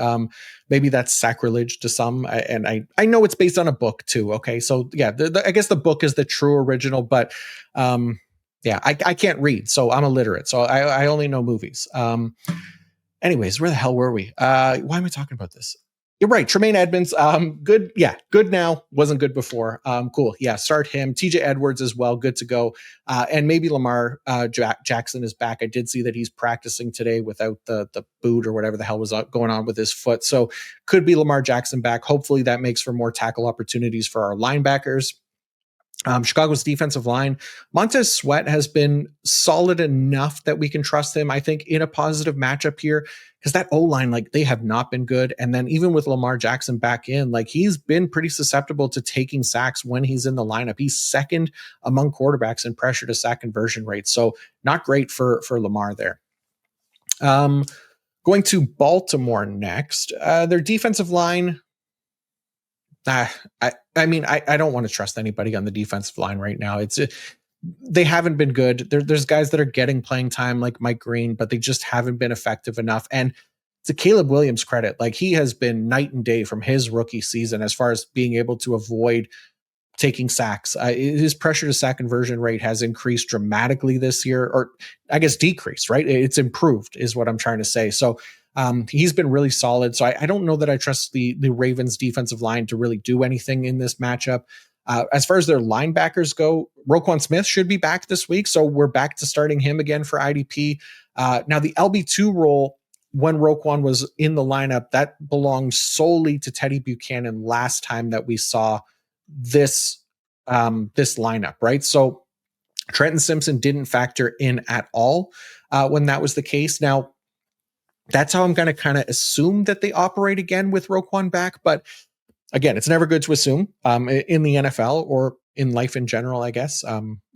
Maybe that's sacrilege to some, and I know it's based on a book too. Okay, so yeah, I guess the book is the true original, but I can't read, so I'm illiterate, so I only know movies. Anyways, where the hell were we? Why am I talking about this? You're right. Tremaine Edmonds, good. Yeah, good now. Wasn't good before. Cool. Yeah, start him. TJ Edwards as well. Good to go. And maybe Lamar Jackson is back. I did see that he's practicing today without the boot or whatever the hell was going on with his foot. So could be Lamar Jackson back. Hopefully that makes for more tackle opportunities for our linebackers. Chicago's defensive line, Montez Sweat has been solid enough that we can trust him, I think, in a positive matchup here, because that O-line, like, they have not been good. And then even with Lamar Jackson back in, like, he's been pretty susceptible to taking sacks when he's in the lineup. He's second among quarterbacks in pressure to sack conversion rate. So not great for Lamar there. Going to Baltimore next. Their defensive line, I don't want to trust anybody on the defensive line right now. They haven't been good. There's guys that are getting playing time like Mike Green, but they just haven't been effective enough. And to Caleb Williams' credit, like, he has been night and day from his rookie season as far as being able to avoid taking sacks. His pressure to sack conversion rate has increased dramatically this year, or I guess decreased, right? It's improved is what I'm trying to say. So he's been really solid. So I don't know that I trust the Ravens defensive line to really do anything in this matchup. As far as their linebackers go, Roquan Smith should be back this week. So we're back to starting him again for IDP. Now the LB2 role, when Roquan was in the lineup, that belonged solely to Teddy Buchanan last time that we saw this lineup, right? So Trenton Simpson didn't factor in at all when that was the case. Now, that's how I'm going to kind of assume that they operate again with Roquan back. But again, it's never good to assume in the NFL or in life in general, I guess.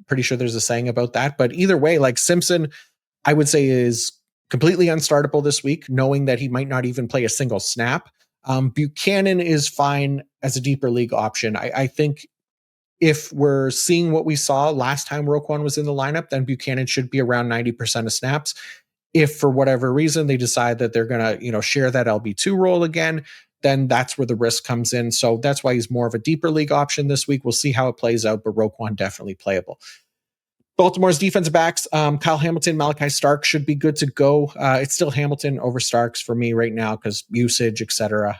Pretty sure there's a saying about that. But either way, like, Simpson, I would say, is completely unstartable this week, knowing that he might not even play a single snap. Buchanan is fine as a deeper league option. I think if we're seeing what we saw last time Roquan was in the lineup, then Buchanan should be around 90% of snaps. If for whatever reason they decide that they're going to, share that LB2 role again, then that's where the risk comes in. So that's why he's more of a deeper league option this week. We'll see how it plays out, but Roquan definitely playable. Baltimore's defensive backs, Kyle Hamilton, Malachi Stark should be good to go. It's still Hamilton over Starks for me right now because usage, etc.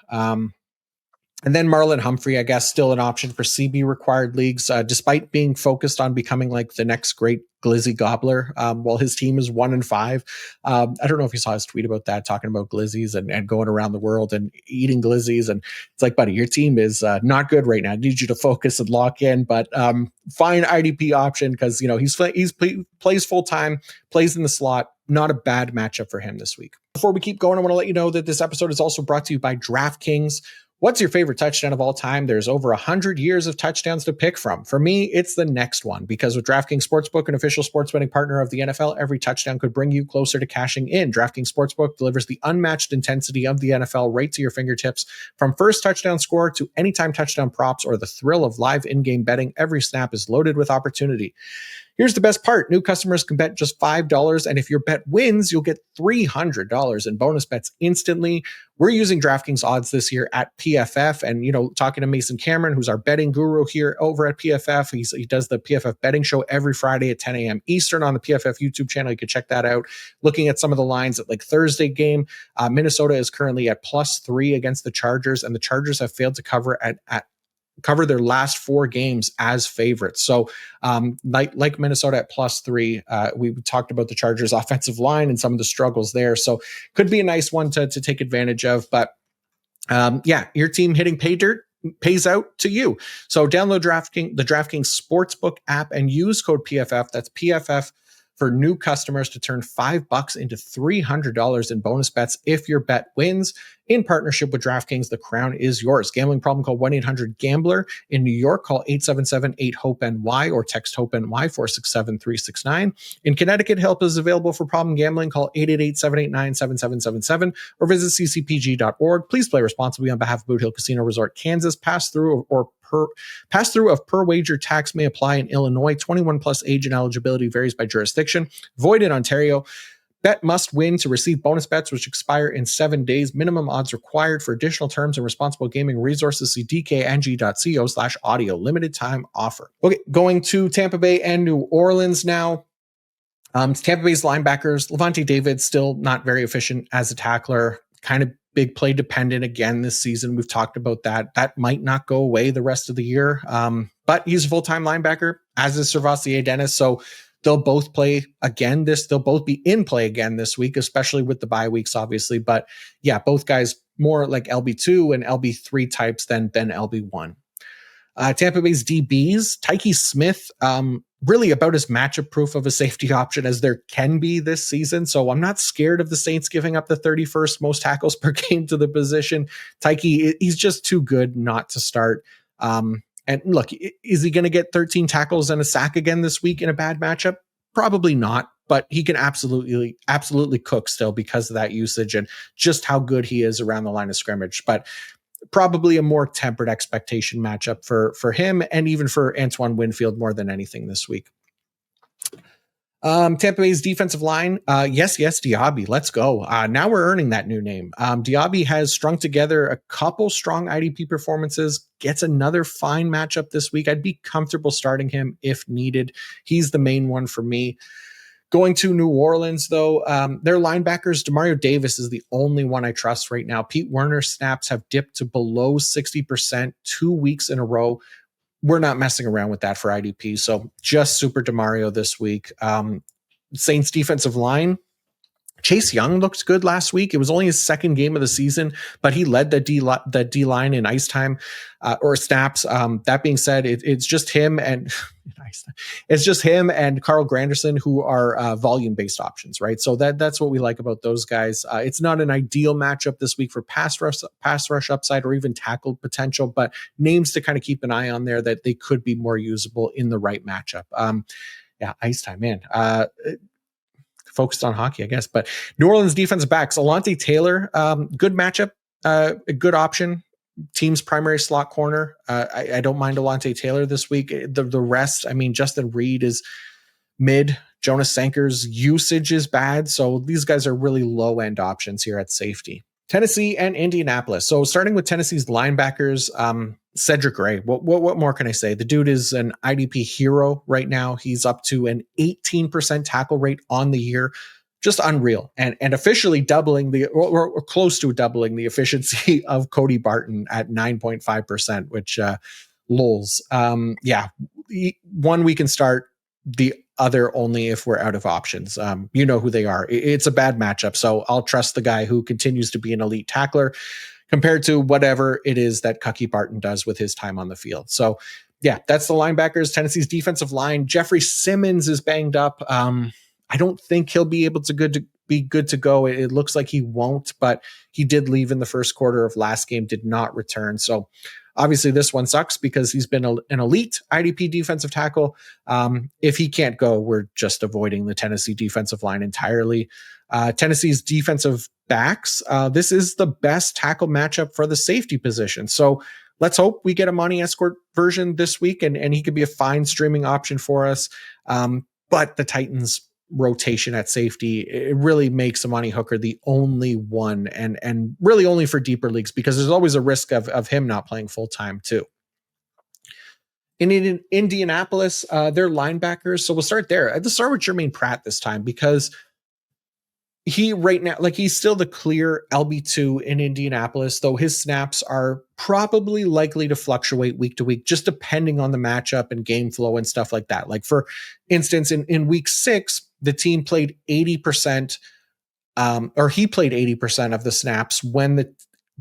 And then Marlon Humphrey, I guess, still an option for CB required leagues, despite being focused on becoming like the next great Glizzy gobbler, while his team is 1-5. I don't know if you saw his tweet about that, talking about glizzies and going around the world and eating glizzies. And it's like, buddy, your team is not good right now. I need you to focus and lock in, but fine IDP option because, he plays full time, plays in the slot. Not a bad matchup for him this week. Before we keep going, I want to let you know that this episode is also brought to you by DraftKings. What's your favorite touchdown of all time? There's over 100 years of touchdowns to pick from. For me, it's the next one, because with DraftKings Sportsbook, an official sports betting partner of the NFL, every touchdown could bring you closer to cashing in. DraftKings Sportsbook delivers the unmatched intensity of the NFL right to your fingertips. From first touchdown score to anytime touchdown props or the thrill of live in-game betting, every snap is loaded with opportunity. Here's the best part. New customers can bet just $5, and if your bet wins, you'll get $300 in bonus bets instantly. We're using DraftKings odds this year at PFF, and, talking to Mason Cameron, who's our betting guru here over at PFF. He does the PFF betting show every Friday at 10 a.m. Eastern on the PFF YouTube channel. You can check that out. Looking at some of the lines at Thursday game, Minnesota is currently at +3 against the Chargers, and the Chargers have failed to cover their last 4 games as favorites. So like Minnesota at +3, we talked about the Chargers offensive line and some of the struggles there. So could be a nice one to take advantage of. But your team hitting pay dirt pays out to you. So download the DraftKings Sportsbook app and use code PFF. That's PFF for new customers to turn $5 into $300 in bonus bets if your bet wins. In partnership with DraftKings, the crown is yours. Gambling problem, call 1-800-GAMBLER. In New York, call 877-8-HOPE-NY or text HOPE-NY 467-369. In Connecticut, help is available for problem gambling. Call 888-789-7777 or visit ccpg.org. Please play responsibly on behalf of Boot Hill Casino Resort, Kansas. Pass-through of per wager tax may apply in Illinois. 21 plus age and eligibility varies by jurisdiction. Void in Ontario. Bet must win to receive bonus bets, which expire in 7 days. Minimum odds required. For additional terms and responsible gaming resources, see dkng.co/audio. Limited time offer. Okay, going to Tampa Bay and New Orleans now. Tampa Bay's linebackers, Levante David, still not very efficient as a tackler. Kind of big play dependent again this season. We've talked about that. That might not go away the rest of the year. But he's a full-time linebacker, as is Servassier Dennis. So they'll both play again they'll both be in play again this week, especially with the bye weeks, obviously. But yeah, both guys more like LB2 and LB3 types than LB1. Tampa Bay's DBs, Tyke Smith, really about as matchup proof of a safety option as there can be this season. So I'm not scared of the Saints giving up the 31st most tackles per game to the position. Tyke, he's just too good not to start. And look, is he going to get 13 tackles and a sack again this week in a bad matchup? Probably not, but he can absolutely cook still because of that usage and just how good he is around the line of scrimmage. But probably a more tempered expectation matchup for him and even for Antoine Winfield more than anything this week. Tampa Bay's defensive line. Yes, Diaby. Let's go. Now we're earning that new name. Diaby has strung together a couple strong IDP performances, gets another fine matchup this week. I'd be comfortable starting him if needed. He's the main one for me. Going to New Orleans, though, their linebackers, Demario Davis is the only one I trust right now. Pete Werner's snaps have dipped to below 60% 2 weeks in a row. We're not messing around with that for IDP. So just super Demario this week. Saints defensive line. Chase Young looked good last week. It was only his second game of the season, but he led the D line in ice time or snaps. That being said, it's just him and Carl Granderson who are volume based options, right? So that's what we like about those guys. It's not an ideal matchup this week for pass rush upside or even tackle potential, but names to kind of keep an eye on there that they could be more usable in the right matchup. Ice time, man. Focused on hockey, I guess. But New Orleans defensive backs, Alontae Taylor, good matchup, a good option. Team's primary slot corner. I don't mind Alontae Taylor this week. The rest, I mean, Justin Reed is mid. Jonas Sanker's usage is bad. So these guys are really low end options here at safety. Tennessee and Indianapolis. So starting with Tennessee's linebackers, Cedric Gray. What more can I say? The dude is an IDP hero right now. He's up to an 18% tackle rate on the year. Just unreal. And officially doubling or close to doubling the efficiency of Cody Barton at 9.5%, which lulls. One we can start, the other only if we're out of options. You know who they are. It's a bad matchup. So I'll trust the guy who continues to be an elite tackler compared to whatever it is that Cucky Barton does with his time on the field. So yeah, that's the linebackers. Tennessee's defensive line. Jeffrey Simmons is banged up. I don't think he'll be able to be good to go. It looks like he won't, but he did leave in the first quarter of last game, did not return. So obviously this one sucks because he's been an elite IDP defensive tackle. If he can't go, we're just avoiding the Tennessee defensive line entirely. Tennessee's defensive backs, this is the best tackle matchup for the safety position. So let's hope we get a Monty Escort version this week, and he could be a fine streaming option for us. But the Titans rotation at safety, it really makes Amani Hooker the only one, and really only for deeper leagues, because there's always a risk of him not playing full time too. In Indianapolis, they're linebackers. So we'll start there. Let's start with Jermaine Pratt this time, because he right now, like, he's still the clear LB2 in Indianapolis, though his snaps are probably likely to fluctuate week to week, just depending on the matchup and game flow and stuff like that. Like, for instance, in week 6, the team played 80%, or he played 80% of the snaps when the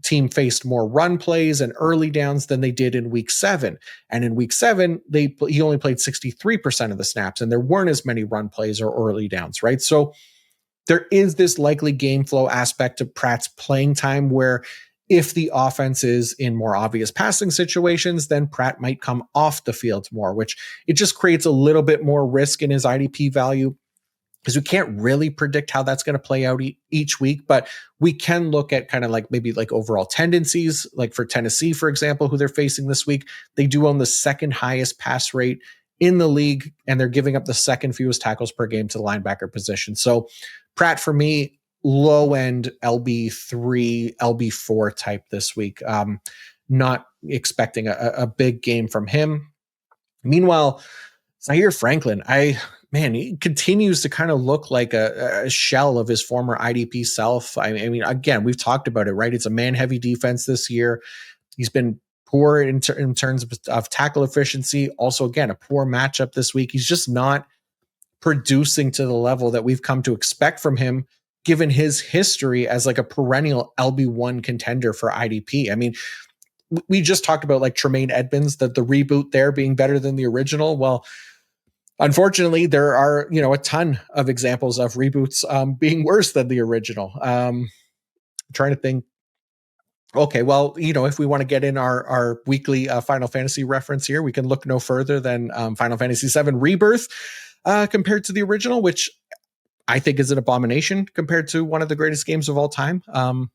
team faced more run plays and early downs than they did in week 7. And in week 7, he only played 63% of the snaps, and there weren't as many run plays or early downs, right? So there is this likely game flow aspect of Pratt's playing time, where if the offense is in more obvious passing situations, then Pratt might come off the field more, which it just creates a little bit more risk in his IDP value, because we can't really predict how that's going to play out each week. But we can look at kind of like maybe like overall tendencies. Like for Tennessee, for example, who they're facing this week, they do own the second highest pass rate in the league, and they're giving up the second fewest tackles per game to the linebacker position. So Pratt, for me, low end LB3, LB4 type this week. Not expecting a big game from him. Meanwhile, Zaire Franklin, he continues to kind of look like a shell of his former IDP self. I mean, again, we've talked about it, right? It's a man-heavy defense this year. He's been poor in terms of tackle efficiency. Also, again, a poor matchup this week. He's just not producing to the level that we've come to expect from him, given his history as like a perennial LB1 contender for IDP. I mean, we just talked about like Tremaine Edmonds, that the reboot there being better than the original. Well, unfortunately, there are, a ton of examples of reboots being worse than the original. Trying to think. Okay, well, if we want to get in our weekly Final Fantasy reference here, we can look no further than Final Fantasy VII Rebirth compared to the original, which I think is an abomination compared to one of the greatest games of all time.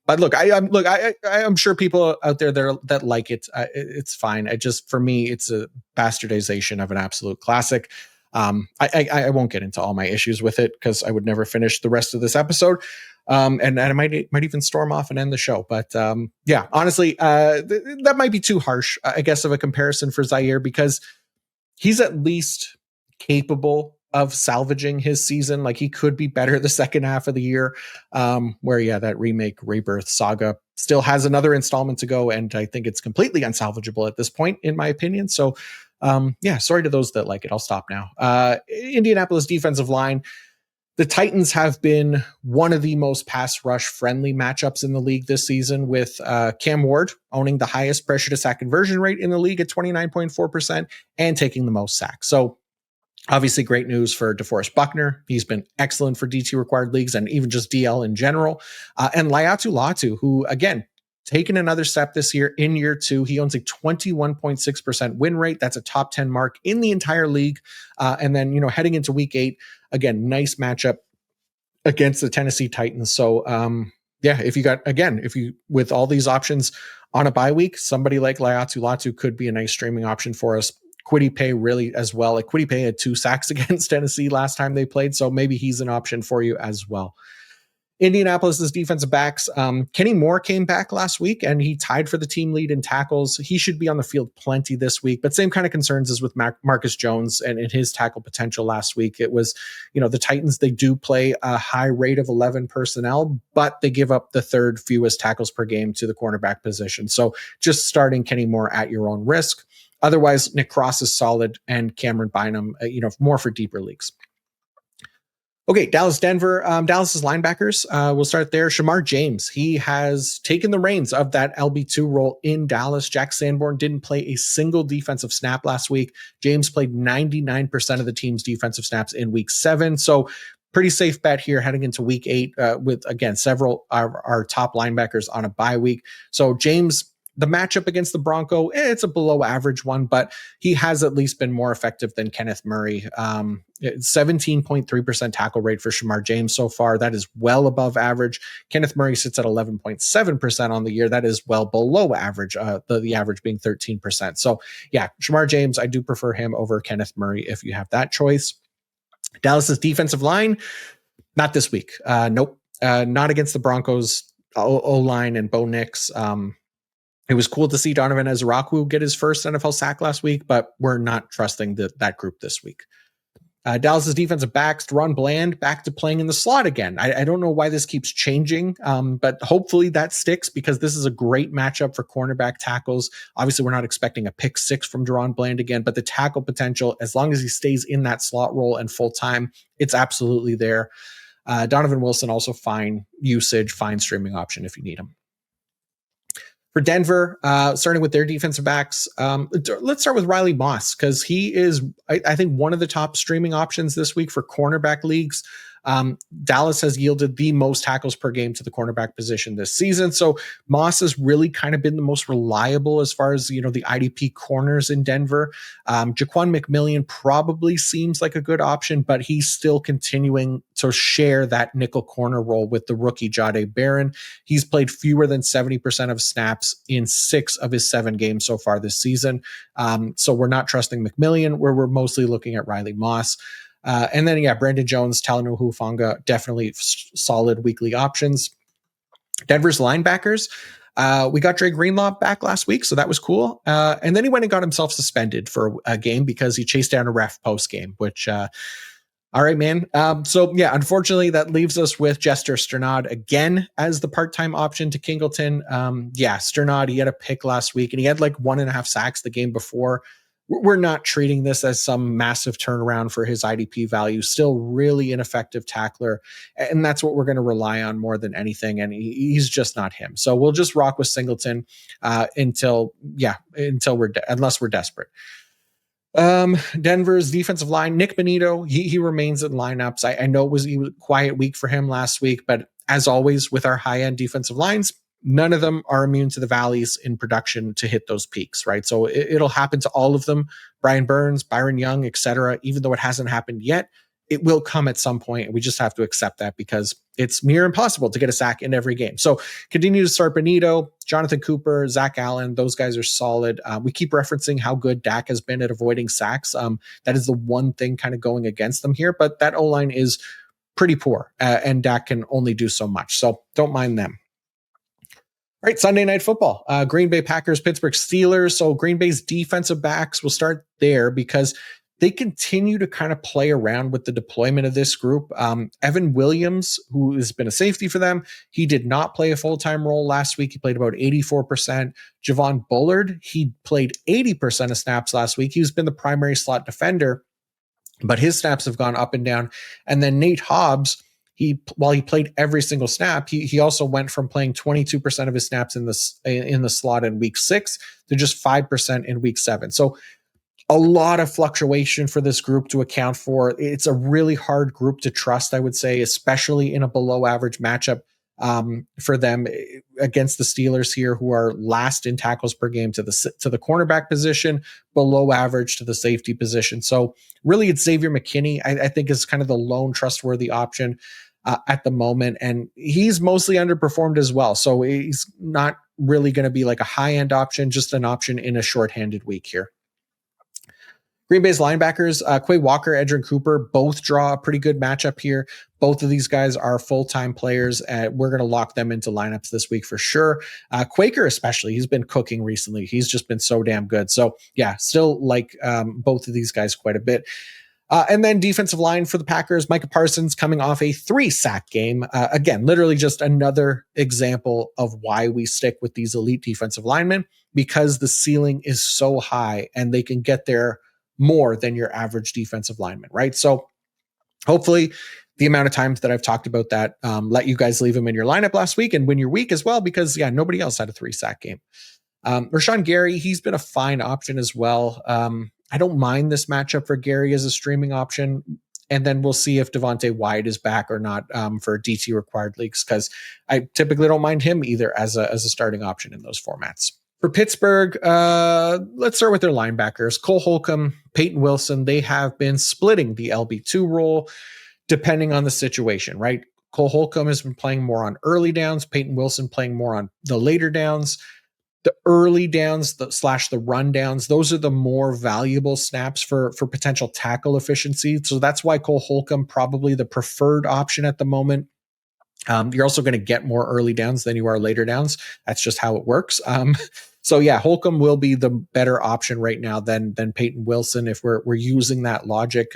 But look, I'm sure people out there that like it. It's fine. For me, it's a bastardization of an absolute classic. I won't get into all my issues with it, because I would never finish the rest of this episode. And I might even storm off and end the show. But yeah, honestly, that might be too harsh, I guess, of a comparison for Zaire, because he's at least capable of salvaging his season. Like, he could be better the second half of the year, where that remake Rebirth saga still has another installment to go, and I think it's completely unsalvageable at this point, in my opinion. So sorry to those that like it. I'll stop now. Indianapolis defensive line. The Titans have been one of the most pass rush friendly matchups in the league this season, with Cam Ward owning the highest pressure to sack conversion rate in the league at 29.4% and taking the most sacks. So obviously great news for DeForest Buckner. He's been excellent for DT required leagues and even just DL in general. And Laiatu Latu, who, again, taken another step this year in year 2. He owns a 21.6% win rate. That's a top 10 mark in the entire league. And then, heading into week 8, again, nice matchup against the Tennessee Titans. So, if you with all these options on a bye week, somebody like Laiatu Latu could be a nice streaming option for us. Kwity Paye really as well. Like, Kwity Paye had 2 sacks against Tennessee last time they played, so maybe he's an option for you as well. Indianapolis's defensive backs. Kenny Moore came back last week, and he tied for the team lead in tackles. He should be on the field plenty this week, but same kind of concerns as with Marcus Jones and his tackle potential last week. It was, the Titans, they do play a high rate of 11 personnel, but they give up the third fewest tackles per game to the cornerback position. So just starting Kenny Moore at your own risk. Otherwise, Nick Cross is solid, and Cameron Bynum, more for deeper leagues. Okay, Dallas-Denver. Dallas's linebackers. We'll start there. Shamar James. He has taken the reins of that LB2 role in Dallas. Jack Sanborn didn't play a single defensive snap last week. James played 99% of the team's defensive snaps in week 7. So pretty safe bet here heading into week 8 with, again, several our top linebackers on a bye week. So James, the matchup against the Bronco, it's a below average one, but he has at least been more effective than Kenneth Murray. 17.3% tackle rate for Shamar James so far. That is well above average. Kenneth Murray sits at 11.7% on the year. That is well below average, the average being 13%. So yeah, Shamar James, I do prefer him over Kenneth Murray if you have that choice. Dallas's defensive line, not this week. Nope. Not against the Broncos O-line and Bo Nix. It was cool to see Donovan Ezraku get his first NFL sack last week, but we're not trusting that group this week. Dallas's defensive backs, Deron Bland, back to playing in the slot again. I don't know why this keeps changing, but hopefully that sticks because this is a great matchup for cornerback tackles. Obviously, we're not expecting a pick 6 from Deron Bland again, but the tackle potential, as long as he stays in that slot role and full time, it's absolutely there. Donovan Wilson, also fine usage, fine streaming option if you need him. For Denver, starting with their defensive backs, let's start with Riley Moss because he is, I think, one of the top streaming options this week for cornerback leagues. Dallas has yielded the most tackles per game to the cornerback position this season. So Moss has really kind of been the most reliable as far as, the IDP corners in Denver. Jaquan McMillian probably seems like a good option, but he's still continuing to share that nickel corner role with the rookie Jahdae Barron. He's played fewer than 70% of snaps in 6 of his 7 games so far this season. So we're not trusting McMillian, where we're mostly looking at Riley Moss. And then, Brandon Jones, Talanoa Hufanga, definitely solid weekly options. Denver's linebackers, we got Dre Greenlaw back last week, so that was cool. And then he went and got himself suspended for a game because he chased down a ref post-game, which, all right, man. Unfortunately, that leaves us with Jester Sternad again as the part-time option to Kingleton. Sternad, he had a pick last week, and he had like 1.5 sacks the game before. We're not treating this as some massive turnaround for his IDP value. Still really ineffective tackler. And that's what we're going to rely on more than anything. And he's just not him. So we'll just rock with Singleton unless we're desperate. Denver's defensive line, Nick Bonito, he remains in lineups. I know it was a quiet week for him last week, but as always with our high-end defensive lines, none of them are immune to the valleys in production to hit those peaks, right? So it'll happen to all of them. Brian Burns, Byron Young, etc. Even though it hasn't happened yet, it will come at some point, and we just have to accept that because it's near impossible to get a sack in every game. So continue to start Bonito, Jonathan Cooper, Zach Allen. Those guys are solid. We keep referencing how good Dak has been at avoiding sacks. That is the one thing kind of going against them here, but that O-line is pretty poor, and Dak can only do so much. So don't mind them. All right, Sunday Night Football. Green Bay Packers, Pittsburgh Steelers. So Green Bay's defensive backs will start there because they continue to kind of play around with the deployment of this group. Evan Williams, who has been a safety for them, he did not play a full-time role last week. He played about 84%. Javon Bullard, he played 80% of snaps last week. He's been the primary slot defender, but his snaps have gone up and down. And then Nate Hobbs, while he played every single snap, he also went from playing 22% of his snaps in the slot in week 6 to just 5% in week 7. So a lot of fluctuation for this group to account for. It's a really hard group to trust, I would say, especially in a below average matchup for them against the Steelers here, who are last in tackles per game to the cornerback position, below average to the safety position. So really it's Xavier McKinney, I think, is kind of the lone trustworthy option at the moment. And he's mostly underperformed as well. So he's not really going to be like a high-end option, just an option in a shorthanded week here. Green Bay's linebackers, Quay Walker, Edgerrin Cooper, both draw a pretty good matchup here. Both of these guys are full-time players. We're going to lock them into lineups this week for sure. Quaker especially, he's been cooking recently. He's just been so damn good. So yeah, still like both of these guys quite a bit. And then defensive line for the Packers, Micah Parsons coming off a 3-sack game. Again, literally just another example of why we stick with these elite defensive linemen, because the ceiling is so high and they can get there more than your average defensive lineman, right? So hopefully the amount of times that I've talked about that let you guys leave him in your lineup last week and win your week as well, because nobody else had a 3-sack game. Rashawn Gary, he's been a fine option as well. I don't mind this matchup for Gary as a streaming option. And then we'll see if Devontae Wyatt is back or not for DT required leagues, because I typically don't mind him either as a starting option in those formats. For Pittsburgh, let's start with their linebackers. Cole Holcomb, Peyton Wilson, they have been splitting the LB2 role depending on the situation, right? Cole Holcomb has been playing more on early downs, Peyton Wilson playing more on the later downs. The early downs slash the run downs, those are the more valuable snaps for potential tackle efficiency. So that's why Cole Holcomb probably the preferred option at the moment. You're also going to get more early downs than you are later downs. That's just how it works. So yeah, Holcomb will be the better option right now than Peyton Wilson if we're using that logic.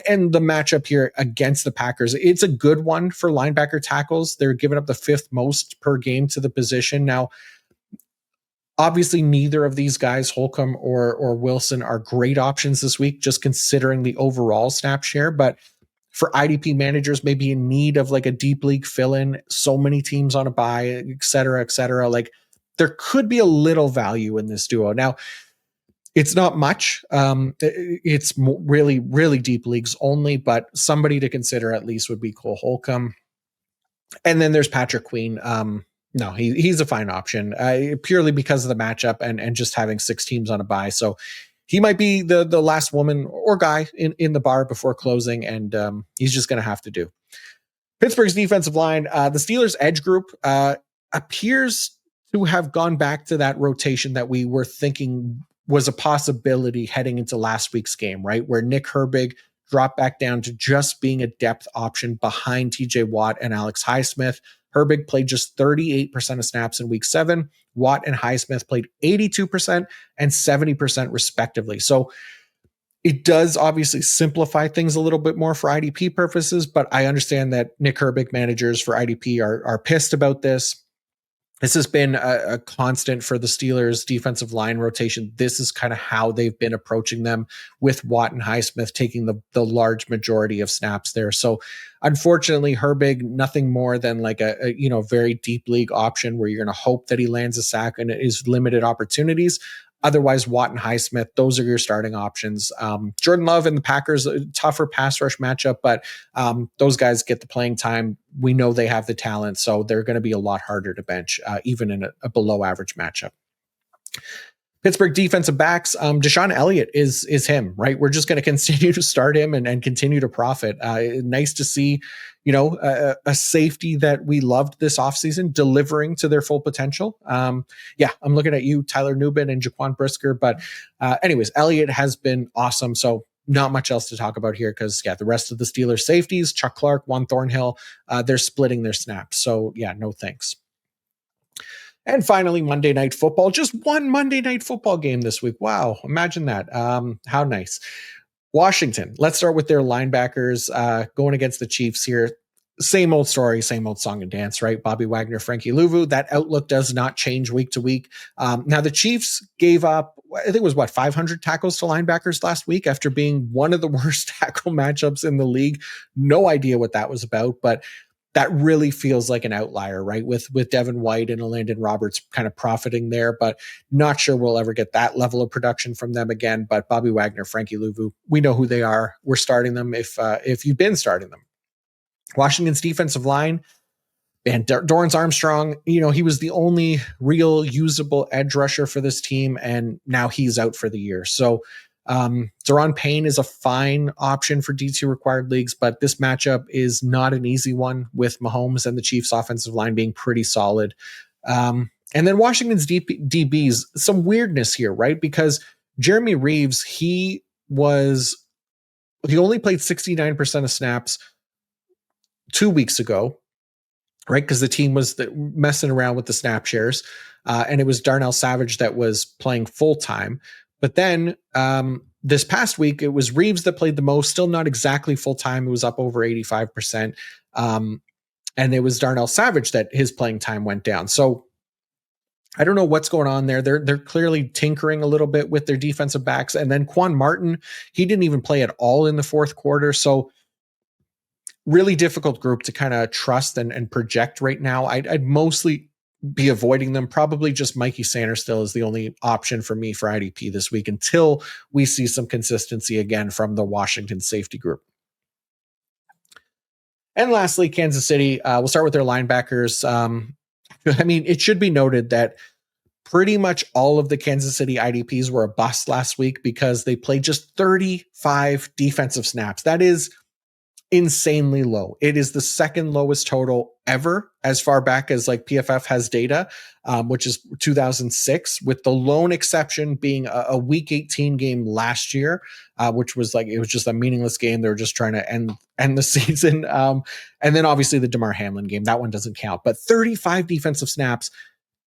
And the matchup here against the Packers, it's a good one for linebacker tackles. They're giving up the 5th most per game to the position. Now, obviously, neither of these guys, Holcomb or Wilson, are great options this week, just considering the overall snap share. But for IDP managers, maybe in need of like a deep league fill-in, so many teams on a bye, et cetera, like there could be a little value in this duo. Now, it's not much. It's really, really deep leagues only, but somebody to consider at least would be Cole Holcomb. And then there's Patrick Queen. No, he's a fine option purely because of the matchup and just having 6 teams on a bye. So he might be the last woman or guy in the bar before closing, and he's just going to have to do. Pittsburgh's defensive line, the Steelers' edge group appears to have gone back to that rotation that we were thinking was a possibility heading into last week's game, right? Where Nick Herbig dropped back down to just being a depth option behind TJ Watt and Alex Highsmith. Herbig played just 38% of snaps in week 7. Watt and Highsmith played 82% and 70% respectively. So it does obviously simplify things a little bit more for IDP purposes, but I understand that Nick Herbig managers for IDP are pissed about this. This has been a constant for the Steelers' defensive line rotation. This is kind of how they've been approaching them, with Watt and Highsmith taking the large majority of snaps there. So unfortunately, Herbig, nothing more than like a very deep league option where you're going to hope that he lands a sack and it is limited opportunities. Otherwise, Watt and Highsmith, those are your starting options. Jordan Love and the Packers, a tougher pass rush matchup, but those guys get the playing time. We know they have the talent, so they're going to be a lot harder to bench, even in a below average matchup. Pittsburgh defensive backs, Deshaun Elliott is him, right? We're just going to continue to start him and continue to profit. Nice to see, a safety that we loved this offseason delivering to their full potential. I'm looking at you, Tyler Nubin and Jaquan Brisker. But anyways, Elliott has been awesome. So not much else to talk about here because, the rest of the Steelers safeties, Chuck Clark, Juan Thornhill, they're splitting their snaps. So, no thanks. And finally, Monday Night Football. Just one Monday Night Football game this week. Wow, imagine that. How nice. Washington. Let's start with their linebackers going against the Chiefs here. Same old story, same old song and dance, right? Bobby Wagner, Frankie Louvu. That outlook does not change week to week. Now, the Chiefs gave up, I think it was 500 tackles to linebackers last week after being one of the worst tackle matchups in the league. No idea what that was about, but that really feels like an outlier, right? With Devin White and Landon Roberts kind of profiting there, but not sure we'll ever get that level of production from them again. But Bobby Wagner, Frankie Louvu, we know who they are. We're starting them if you've been starting them. Washington's defensive line, and Dorrance Armstrong, he was the only real usable edge rusher for this team, and now he's out for the year. So Daron Payne is a fine option for D2 required leagues, but this matchup is not an easy one with Mahomes and the Chiefs offensive line being pretty solid. And then Washington's DBs, some weirdness here, right? Because Jeremy Reeves, he only played 69% of snaps 2 weeks ago, right? Because the team was messing around with the snap shares, and it was Darnell Savage that was playing full time. But then this past week, it was Reeves that played the most, still not exactly full time. It was up over 85%. And it was Darnell Savage that his playing time went down. So I don't know what's going on there. They're clearly tinkering a little bit with their defensive backs. And then Quan Martin, he didn't even play at all in the fourth quarter. So really difficult group to kind of trust and project right now. I'd mostly be avoiding them. Probably just Mikey Sanders still is the only option for me for IDP this week until we see some consistency again from the Washington safety group. And lastly, Kansas City. We'll start with their linebackers. I mean, it should be noted that pretty much all of the Kansas City IDPs were a bust last week because they played just 35 defensive snaps. That is insanely low. It is the second lowest total ever as far back as like PFF has data, which is 2006, with the lone exception being a week 18 game last year, which was like, it was just a meaningless game. They were just trying to end the season. And then obviously the DeMar Hamlin game, that one doesn't count, but 35 defensive snaps.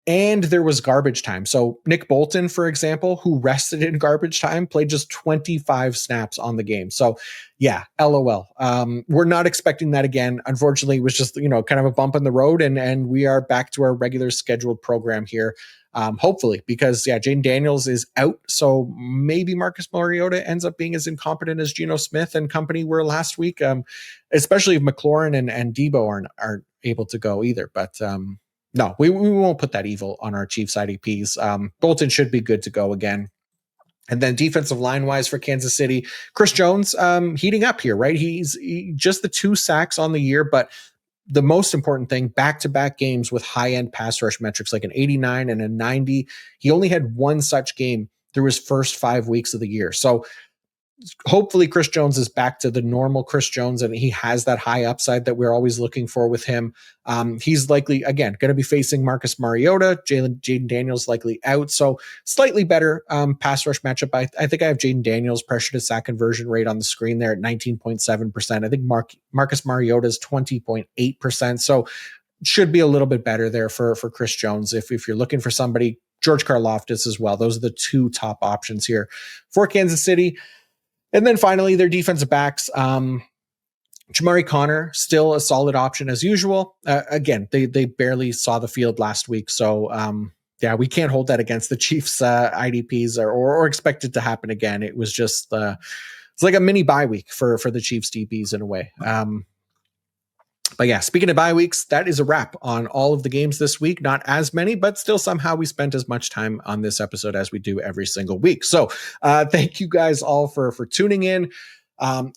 And there was garbage time. So Nick Bolton, for example, who rested in garbage time, played just 25 snaps on the game. So yeah, LOL. We're not expecting that again. Unfortunately, it was just, kind of a bump in the road, and we are back to our regular scheduled program here. Hopefully, because Jaden Daniels is out. So maybe Marcus Mariota ends up being as incompetent as Geno Smith and company were last week. Especially if McLaurin and Debo aren't able to go either. But no, we won't put that evil on our Chiefs IDPs. Bolton should be good to go again. And then defensive line wise for Kansas City, Chris Jones heating up here, right? He's just the 2 sacks on the year, but the most important thing, back-to-back games with high-end pass rush metrics like an 89 and a 90. He only had 1 such game through his first 5 weeks of the year. So hopefully Chris Jones is back to the normal Chris Jones, and he has that high upside that we're always looking for with him. He's likely, again, going to be facing Marcus Mariota. Jaden Daniels likely out. So slightly better pass rush matchup. I think I have Jaden Daniels pressure to sack conversion rate on the screen there at 19.7%. I think Marcus Mariota is 20.8%. So should be a little bit better there for Chris Jones. If you're looking for somebody, George Karlaftis as well. Those are the 2 top options here for Kansas City. And then finally, their defensive backs. Jamari Connor, still a solid option as usual. Again, they barely saw the field last week. So, we can't hold that against the Chiefs IDPs or expect it to happen again. It was just, it's like a mini bye week for the Chiefs DBs in a way. But yeah, speaking of bye weeks, that is a wrap on all of the games this week. Not as many, but still somehow we spent as much time on this episode as we do every single week. So thank you guys all for tuning in.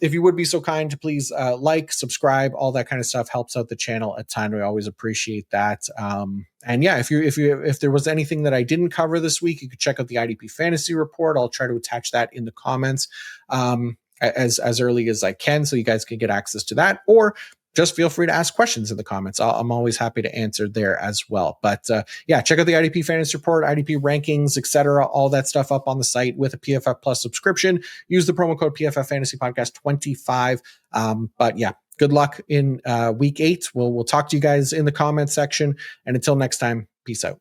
If you would be so kind to please like, subscribe, all that kind of stuff helps out the channel a ton. We always appreciate that. And yeah, if there was anything that I didn't cover this week, you could check out the IDP fantasy report. I'll try to attach that in the comments as early as I can, so you guys can get access to that, or just feel free to ask questions in the comments. I'm always happy to answer there as well. But check out the IDP fantasy report, IDP rankings, etc. All that stuff up on the site with a PFF Plus subscription. Use the promo code PFF Fantasy Podcast 25. But yeah, good luck in week 8. We'll talk to you guys in the comments section. And until next time, peace out.